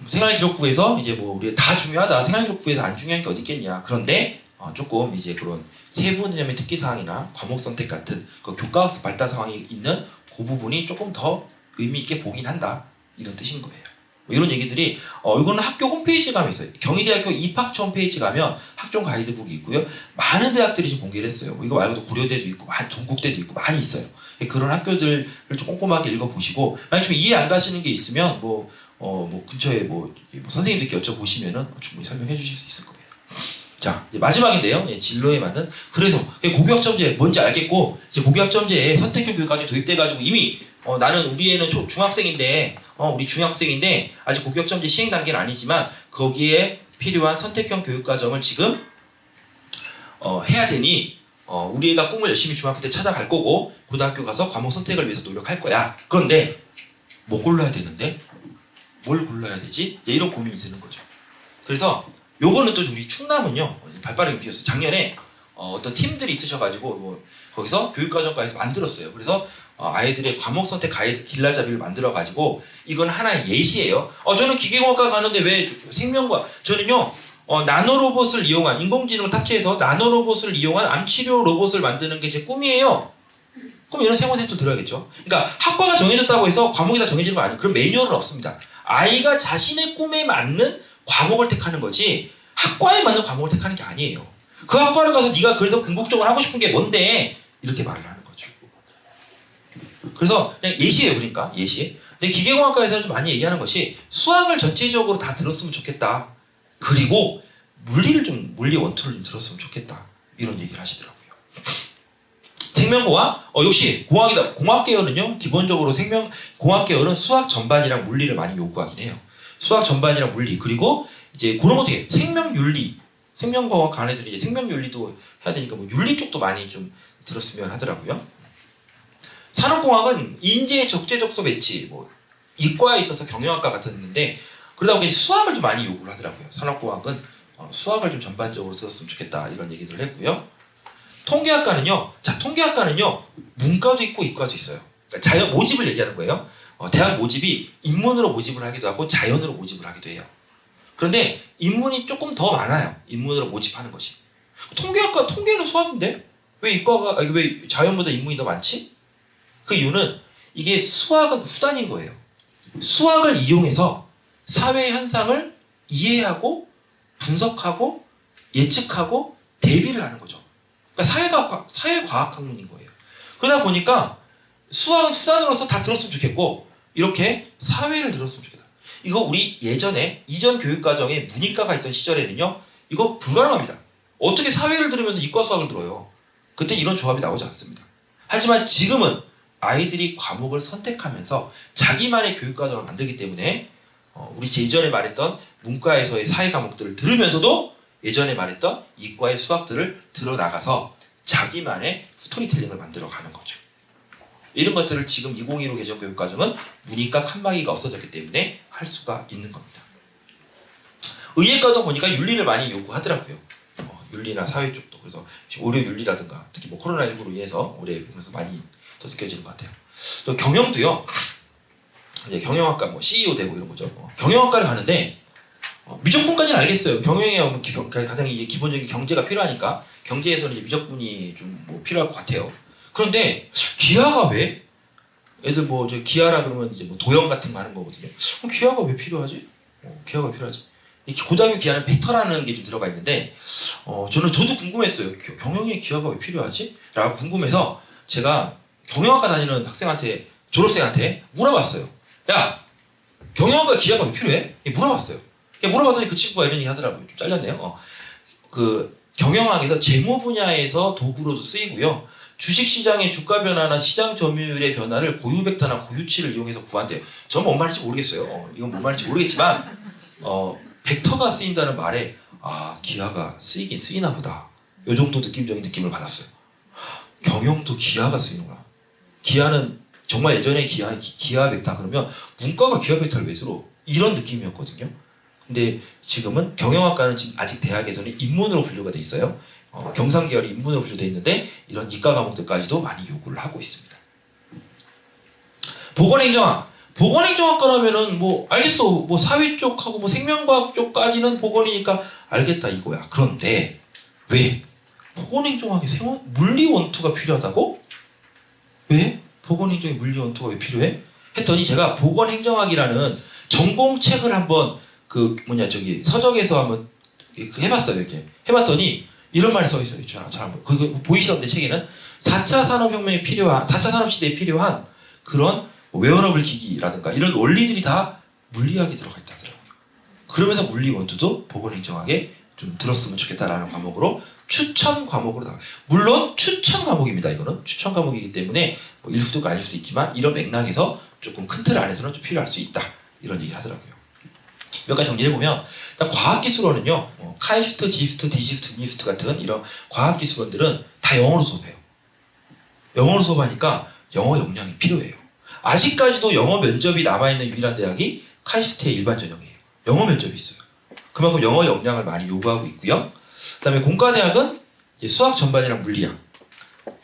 생활기록부에서 이제 우리 다 중요하다. 생활기록부에서 안 중요한 게 어디 있겠냐. 그런데 조금 이제 그런 세부 개념의 특기 사항이나 과목 선택 같은 그 교과학습 발달 상황이 있는 그 부분이 조금 더 의미 있게 보긴 한다. 이런 뜻인 거예요. 이런 얘기들이 이거는 학교 홈페이지에 가면 있어요. 경희대학교 입학처 홈페이지 가면 학종 가이드북이 있고요. 많은 대학들이 지금 공개를 했어요. 이거 말고도 고려대도 있고 동국대도 있고 많이 있어요. 그런 학교들을 좀 꼼꼼하게 읽어보시고 만약 좀 이해 안 가시는 게 있으면 근처에 선생님들께 여쭤보시면은 충분히 설명해 주실 수 있을 거예요. 자, 이제 마지막인데요. 진로에 맞는 그래서 고교학점제 뭔지 알겠고 이제 고교학점제에 선택형 교육까지 도입돼가지고 이미 나는 우리 애는 중학생인데 우리 중학생인데 아직 고교학점제 시행 단계는 아니지만 거기에 필요한 선택형 교육과정을 지금 해야 되니 우리 애가 꿈을 열심히 중학교 때 찾아갈 거고 고등학교 가서 과목 선택을 위해서 노력할 거야. 그런데 뭐 골라야 되는데 뭘 골라야 되지? 이런 고민이 드는 거죠. 그래서 요거는 또 우리 충남은요 발빠르게 움직였어요. 작년에 어떤 팀들이 있으셔가지고 뭐 거기서 교육과정과에서 만들었어요. 그래서 아이들의 과목 선택 가이드 길라잡이를 만들어가지고 이건 하나의 예시예요. 저는 기계공학과 가는데 왜 생명과 저는요 나노로봇을 이용한 인공지능을 탑재해서 나노로봇을 이용한 암치료 로봇을 만드는 게 제 꿈이에요. 그럼 이런 생활센터 들어야겠죠. 그러니까 학과가 정해졌다고 해서 과목이 다 정해지는 거 아니에요. 그런 매뉴얼은 없습니다. 아이가 자신의 꿈에 맞는 과목을 택하는 거지 학과에 맞는 과목을 택하는 게 아니에요. 그 학과를 가서 네가 그래서 궁극적으로 하고 싶은 게 뭔데 이렇게 말을 하는 거죠. 그래서 그냥 예시예요. 그러니까 예시. 근데 기계공학과에서는 좀 많이 얘기하는 것이 수학을 전체적으로 다 들었으면 좋겠다. 그리고 물리 원투를 좀 들었으면 좋겠다. 이런 얘기를 하시더라고요. 생명공학? 역시 공학이다. 공학계열은요 기본적으로 공학계열은 수학 전반이랑 물리를 많이 요구하긴 해요. 수학 전반이랑 물리 그리고 이제 그런 것도 해요. 생명윤리 생명공학 간 애들이 이제 생명윤리도 해야 되니까 뭐 윤리 쪽도 많이 좀 들었으면 하더라고요. 산업공학은 인재 적재적소 배치 뭐 이과에 있어서 경영학과 같았는데 그러다 보니 수학을 좀 많이 요구를 하더라고요. 산업공학은 수학을 좀 전반적으로 들었으면 좋겠다 이런 얘기들을 했고요. 통계학과는요. 자, 통계학과는요. 문과도 있고 이과도 있어요. 그러니까 자연 모집을 얘기하는 거예요. 대학 모집이 인문으로 모집을 하기도 하고 자연으로 모집을 하기도 해요. 그런데 인문이 조금 더 많아요. 인문으로 모집하는 것이. 통계학과 통계는 수학인데 왜 자연보다 인문이 더 많지? 그 이유는 이게 수학은 수단인 거예요. 수학을 이용해서 사회 현상을 이해하고 분석하고 예측하고 대비를 하는 거죠. 그러니까 사회과학 학문인 거예요. 그러다 보니까 수학은 수단으로서 다 들었으면 좋겠고 이렇게 사회를 들었으면 좋겠다. 이거 우리 예전에 이전 교육과정에 문이과가 있던 시절에는요. 이거 불가능합니다. 어떻게 사회를 들으면서 이과 수학을 들어요. 그때 이런 조합이 나오지 않습니다. 하지만 지금은 아이들이 과목을 선택하면서 자기만의 교육과정을 만들기 때문에 우리 예전에 말했던 문과에서의 사회 과목들을 들으면서도 예전에 말했던 이과의 수학들을 들어나가서 자기만의 스토리텔링을 만들어가는 거죠. 이런 것들을 지금 2015 개정교육과정은 문이과 칸막이가 없어졌기 때문에 할 수가 있는 겁니다. 의예과도 보니까 윤리를 많이 요구하더라고요. 윤리나 사회 쪽도. 그래서 의료윤리라든가 특히 뭐 코로나19로 인해서 올해 보면서 많이 더 느껴지는 것 같아요. 또 경영도요. 이제 경영학과 뭐 CEO 되고 이런 거죠. 경영학과를 가는데 미적분까지는 알겠어요. 경영에 가장 이게 기본적인 경제가 필요하니까 경제에서는 이제 미적분이 좀 뭐 필요할 것 같아요. 그런데 기하가 왜? 애들 뭐 저 기하라 그러면 이제 뭐 도형 같은 거 하는 거거든요. 기하가 왜 필요하지? 기하가 필요하지? 이 고등학교 기하는 벡터라는 게 좀 들어가 있는데 저도 궁금했어요. 경영에 기하가 왜 필요하지? 라고 궁금해서 제가 경영학과 다니는 학생한테 졸업생한테 물어봤어요. 야, 경영학과 기하가 왜 필요해? 물어봤어요. 물어봤더니 그 친구가 이런 얘기 하더라고요. 좀 잘렸네요. 그 경영학에서 재무 분야에서 도구로도 쓰이고요. 주식시장의 주가 변화나 시장 점유율의 변화를 고유 벡터나 고유치를 이용해서 구한대요. 저는 뭔 말인지 모르겠어요. 이건 뭔 말인지 모르겠지만 벡터가 쓰인다는 말에 기하가 쓰이긴 쓰이나 보다. 이 정도 느낌적인 느낌을 받았어요. 경영도 기하가 쓰이는구나. 기하는 정말 예전에 기하 벡터 그러면 문과가 기하 벡터를 왜 들어? 이런 느낌이었거든요. 근데 지금은 경영학과는 지금 아직 대학에서는 인문으로 분류가 돼 있어요. 경상계열이 인문으로 분류되어 있는데 이런 이과 과목들까지도 많이 요구를 하고 있습니다. 보건행정학. 보건행정학과라면은 뭐 알겠어. 뭐 사회 쪽하고 뭐 생명과학 쪽까지는 보건이니까 알겠다 이거야. 그런데 왜 보건행정학에 물리 원투가 필요하다고? 왜? 보건행정에 물리 원투가 왜 필요해? 했더니 제가 보건행정학이라는 전공책을 한번 서적에서 한번 해봤어요. 이렇게 해봤더니 이런 말이 써 있어요. 그거 보이시던데 책에는 4차 산업혁명에 필요한 4차 산업시대에 필요한 그런 웨어러블 기기라든가 이런 원리들이 다 물리학에 들어가 있다 하더라고요. 그러면서 물리 원투도 보건행정학에 좀 들었으면 좋겠다라는 과목으로 추천 과목으로 나와요. 물론 추천 과목입니다. 이거는 추천 과목이기 때문에 일 수도 있고 아닐 수도 있지만 이런 맥락에서 조금 큰 틀 안에서는 좀 필요할 수 있다. 이런 얘기를 하더라고요. 몇 가지 정리해보면 일단 과학기술원은요. 카이스트, 지스트, 디지스트, 니스트 같은 이런 과학기술원들은 다 영어로 수업해요. 영어로 수업하니까 영어 역량이 필요해요. 아직까지도 영어 면접이 남아있는 유일한 대학이 카이스트의 일반 전형이에요. 영어 면접이 있어요. 그만큼 영어 역량을 많이 요구하고 있고요. 그다음에 공과대학은 이제 수학 전반이랑 물리학,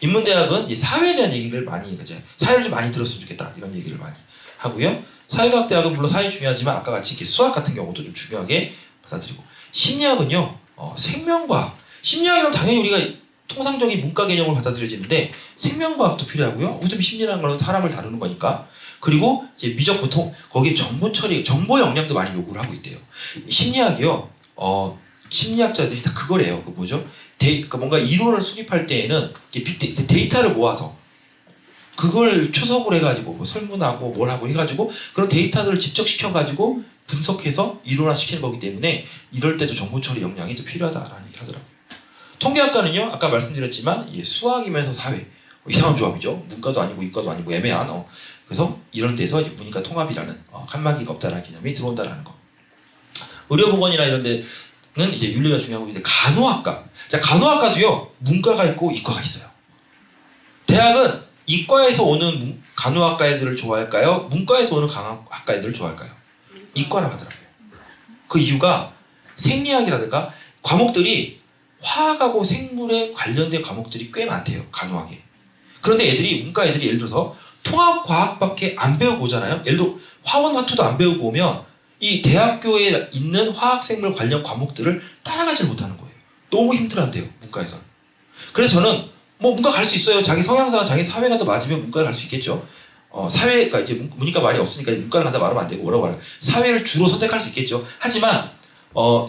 인문대학은 이 사회에 대한 얘기를 많이 이제 사회를 좀 많이 들었으면 좋겠다 이런 얘기를 많이 하고요. 사회과학대학은 물론 사회 중요하지만 아까 같이 이렇게 수학 같은 경우도 좀 중요하게 받아들이고, 심리학은요 생명과학, 심리학이면 당연히 우리가 통상적인 문과 개념을 받아들여지는데 생명과학도 필요하고요. 어차피 심리라는 건 사람을 다루는 거니까. 그리고 이제 미적 보통 거기에 정보 처리, 정보 역량도 많이 요구를 하고 있대요. 심리학이요. 심리학자들이 다 그거래요. 그 뭐죠? 그 뭔가 이론을 수립할 때에는 데이터를 모아서 그걸 초석을 해가지고 뭐 설문하고 뭘 하고 해가지고 그런 데이터들을 집적시켜가지고 분석해서 이론화시키는 거기 때문에 이럴 때도 정보 처리 역량이 더 필요하다라는 얘기를 하더라고요. 통계학과는요, 아까 말씀드렸지만 수학이면서 사회, 이상한 조합이죠. 문과도 아니고 이과도 아니고 애매한. 그래서 이런 데서 이제 문이과 통합이라는 칸막이가 없다라는 개념이 들어온다라는 거. 의료보건이나 이런 데는 이제 윤리가 중요하고, 이제 간호학과. 자, 간호학과도요 문과가 있고 이과가 있어요. 대학은 이과에서 오는 간호학과 애들을 좋아할까요? 문과에서 오는 간호학과 애들을 좋아할까요? 이과라고 하더라고요. 그 이유가 생리학이라든가 과목들이 화학하고 생물에 관련된 과목들이 꽤 많대요. 간호학에. 그런데 문과 애들이 예를 들어서 통합과학밖에 안 배우고 오잖아요. 예를 들어 화원, 화투도 안 배우고 오면 이 대학교에 있는 화학생물 관련 과목들을 따라가질 못하는 거예요. 너무 힘들어한대요. 문과에서. 그래서 저는 뭐 문과 갈 수 있어요. 자기 성향상 자기 사회가 더 맞으면 문과를 갈 수 있겠죠. 사회가 이제 문이과 말이 없으니까 문과를 간다 말하면 안 되고 뭐라고 말해요. 사회를 주로 선택할 수 있겠죠. 하지만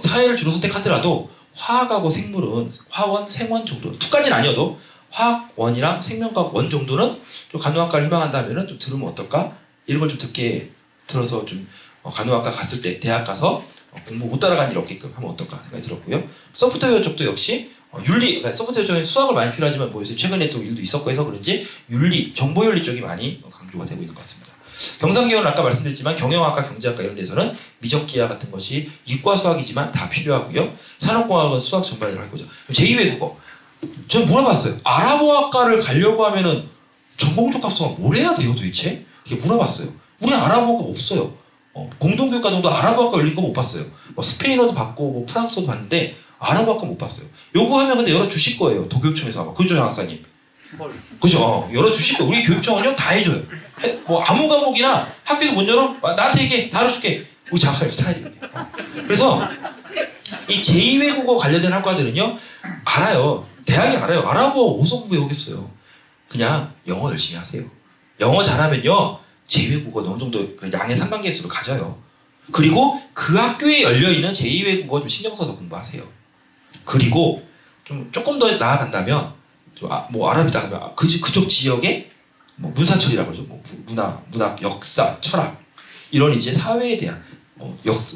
사회를 주로 선택하더라도 화학하고 생물은 화원, 생원 정도, 두까지는 아니어도 화학원이랑 생명과학 원 정도는 좀 간호학과를 희망한다면은 좀 들으면 어떨까? 이런 걸 좀 들어서 좀 간호학과 갔을 때 대학 가서 공부 못 따라간 일 없게끔 하면 어떨까 생각이 들었고요. 소프트웨어 쪽도 역시 윤리, 그러니까 소프트웨어 쪽에 수학을 많이 필요하지만 뭐 요새 최근에 또 일도 있었고 해서 그런지 윤리, 정보윤리 쪽이 많이 강조가 되고 있는 것 같습니다. 경상계열은 아까 말씀드렸지만 경영학과, 경제학과 이런 데서는 미적기하 같은 것이 이과 수학이지만 다 필요하고요. 산업공학은 수학 전반을 할 거죠. 제2외국어. 저는 물어봤어요. 아랍어학과를 가려고 하면은 전공적 값은 뭘 해야 돼요 도대체? 이렇게 물어봤어요. 우리 아랍어가 없어요. 공동교육과 정도 아랍어학과 열린 거 못 봤어요. 뭐 스페인어도 봤고 뭐 프랑스어도 봤는데 아랍어학과 못 봤어요. 요구하면 근데 열어주실 거예요. 도교육청에서 아마. 그죠, 장학사님? 그죠? 열어주실 거예요. 우리 교육청은요 다 해줘요. 뭐 아무 과목이나 학교에서 못 열어? 나한테 얘기해. 다 알려줄게. 우리 장학사님 스타일이에요. 그래서 이 제2외국어 관련된 학과들은요 알아요. 대학이 알아요. 아랍어 어디서 공부해오겠어요. 그냥 영어 열심히 하세요. 영어 잘하면요 제2외국어 어느 정도 그 양의 상관계수를 가져요. 그리고 그 학교에 열려있는 제2외국어 좀 신경 써서 공부하세요. 그리고 좀 조금 더 나아간다면 뭐 아랍이다 하면 그쪽 지역에 뭐 문사철이라고 그러죠. 뭐 문학, 역사, 철학 이런 이제 사회에 대한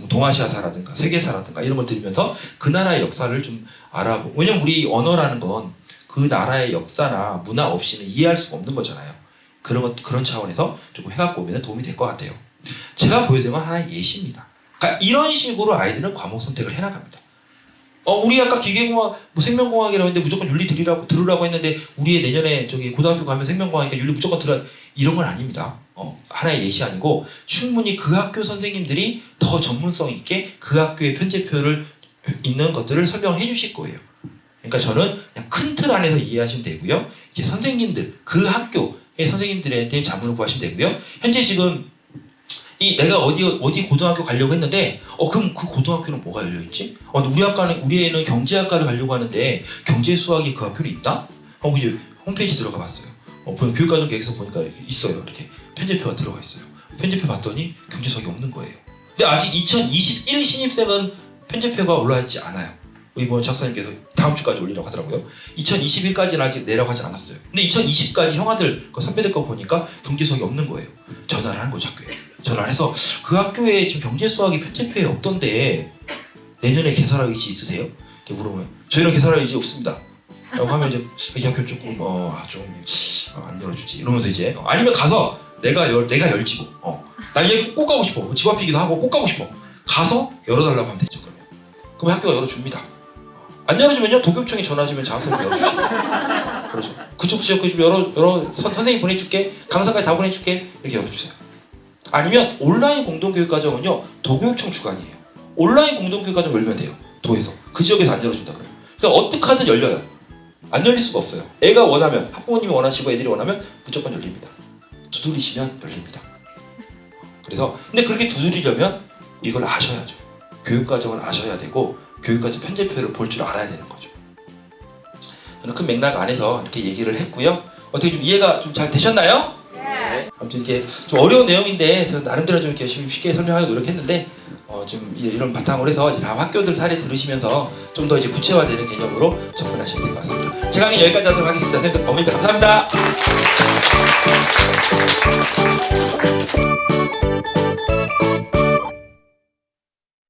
동아시아사라든가 세계사라든가 이런 걸 들으면서 그 나라의 역사를 좀 알아보고, 왜냐면 우리 언어라는 건 그 나라의 역사나 문화 없이는 이해할 수가 없는 거잖아요. 그런 차원에서 조금 해갖고 오면 도움이 될 것 같아요. 제가 보여드린 건 하나의 예시입니다. 그러니까 이런 식으로 아이들은 과목 선택을 해나갑니다. 우리 아까 기계공학, 뭐 생명공학이라고 했는데 무조건 윤리 들으라고 했는데 우리 내년에 저기 고등학교 가면 생명공학이니까 윤리 무조건 들으라, 이런 건 아닙니다. 하나의 예시 아니고 충분히 그 학교 선생님들이 더 전문성 있게 그 학교의 편제표를 있는 것들을 설명해 주실 거예요. 그러니까 저는 그냥 큰 틀 안에서 이해하시면 되고요. 이제 선생님들, 그 학교의 선생님들한테 자문을 구하시면 되고요. 현재 지금 내가 어디 고등학교 가려고 했는데 그럼 그 고등학교는 뭐가 열려있지? 우리 애는 경제학과를 가려고 하는데 경제 수학이 그 학교에 있다? 이제 홈페이지 들어가 봤어요. 보면 교육과정 계획서 보니까 이렇게 있어요. 이렇게 편제표가 들어가 있어요. 편제표 봤더니 경제 수학이 없는 거예요. 근데 아직 2021 신입생은 편제표가 올라와 있지 않아요. 이번 작사님께서 다음 주까지 올리라고 하더라고요. 2021까지는 아직 내라고 하지 않았어요. 근데 2020까지 형아들, 선배들 거 보니까 경제 수학이 없는 거예요. 전화를 하는 거죠, 학교에. 전화를 해서 그 학교에 지금 경제 수학이 편제표에 없던데 내년에 개설할 의지 있으세요? 이렇게 물어보면 저희는 개설할 의지 없습니다. 라고 하면 이제 이 학교 조금 안 열어주지 이러면서 이제 아니면 가서 내가 열지고 나 얘 꼭 가고 싶어. 집 앞이기도 하고 꼭 가고 싶어. 가서 열어달라고 하면 되죠. 그럼 학교가 열어줍니다. 안 열어주면요 도교육청에 전화하시면 장학생이 열어주시고 그렇죠. 그쪽 지역에 좀 선생님 보내줄게, 강사까지 다 보내줄게 이렇게 열어주세요. 아니면 온라인 공동교육과정은요 도교육청 주관이에요. 온라인 공동교회가 좀 열면 돼요. 도에서. 그 지역에서 안 열어준다 그래요. 그러니까 어떻게 하든 열려요. 안 열릴 수가 없어요. 애가 원하면, 학부모님이 원하시고 애들이 원하면 무조건 열립니다. 두드리시면 열립니다. 그래서 근데 그렇게 두드리려면 이걸 아셔야죠. 교육과정을 아셔야 되고 교육과정 편제표를 볼 줄 알아야 되는 거죠. 저는 큰 맥락 안에서 이렇게 얘기를 했고요. 어떻게 좀 이해가 좀 잘 되셨나요? 네. 아무튼 이게 좀 어려운 내용인데 제가 나름대로 좀 이렇게 열심히 쉽게 설명하려고 노력했는데 좀 이런 바탕으로 해서 이제 다음 학교들 사례 들으시면서 좀 더 이제 구체화되는 개념으로 접근하시면 될 것 같습니다. 제 강의 여기까지 하도록 하겠습니다. 선생님, 어머니들 감사합니다.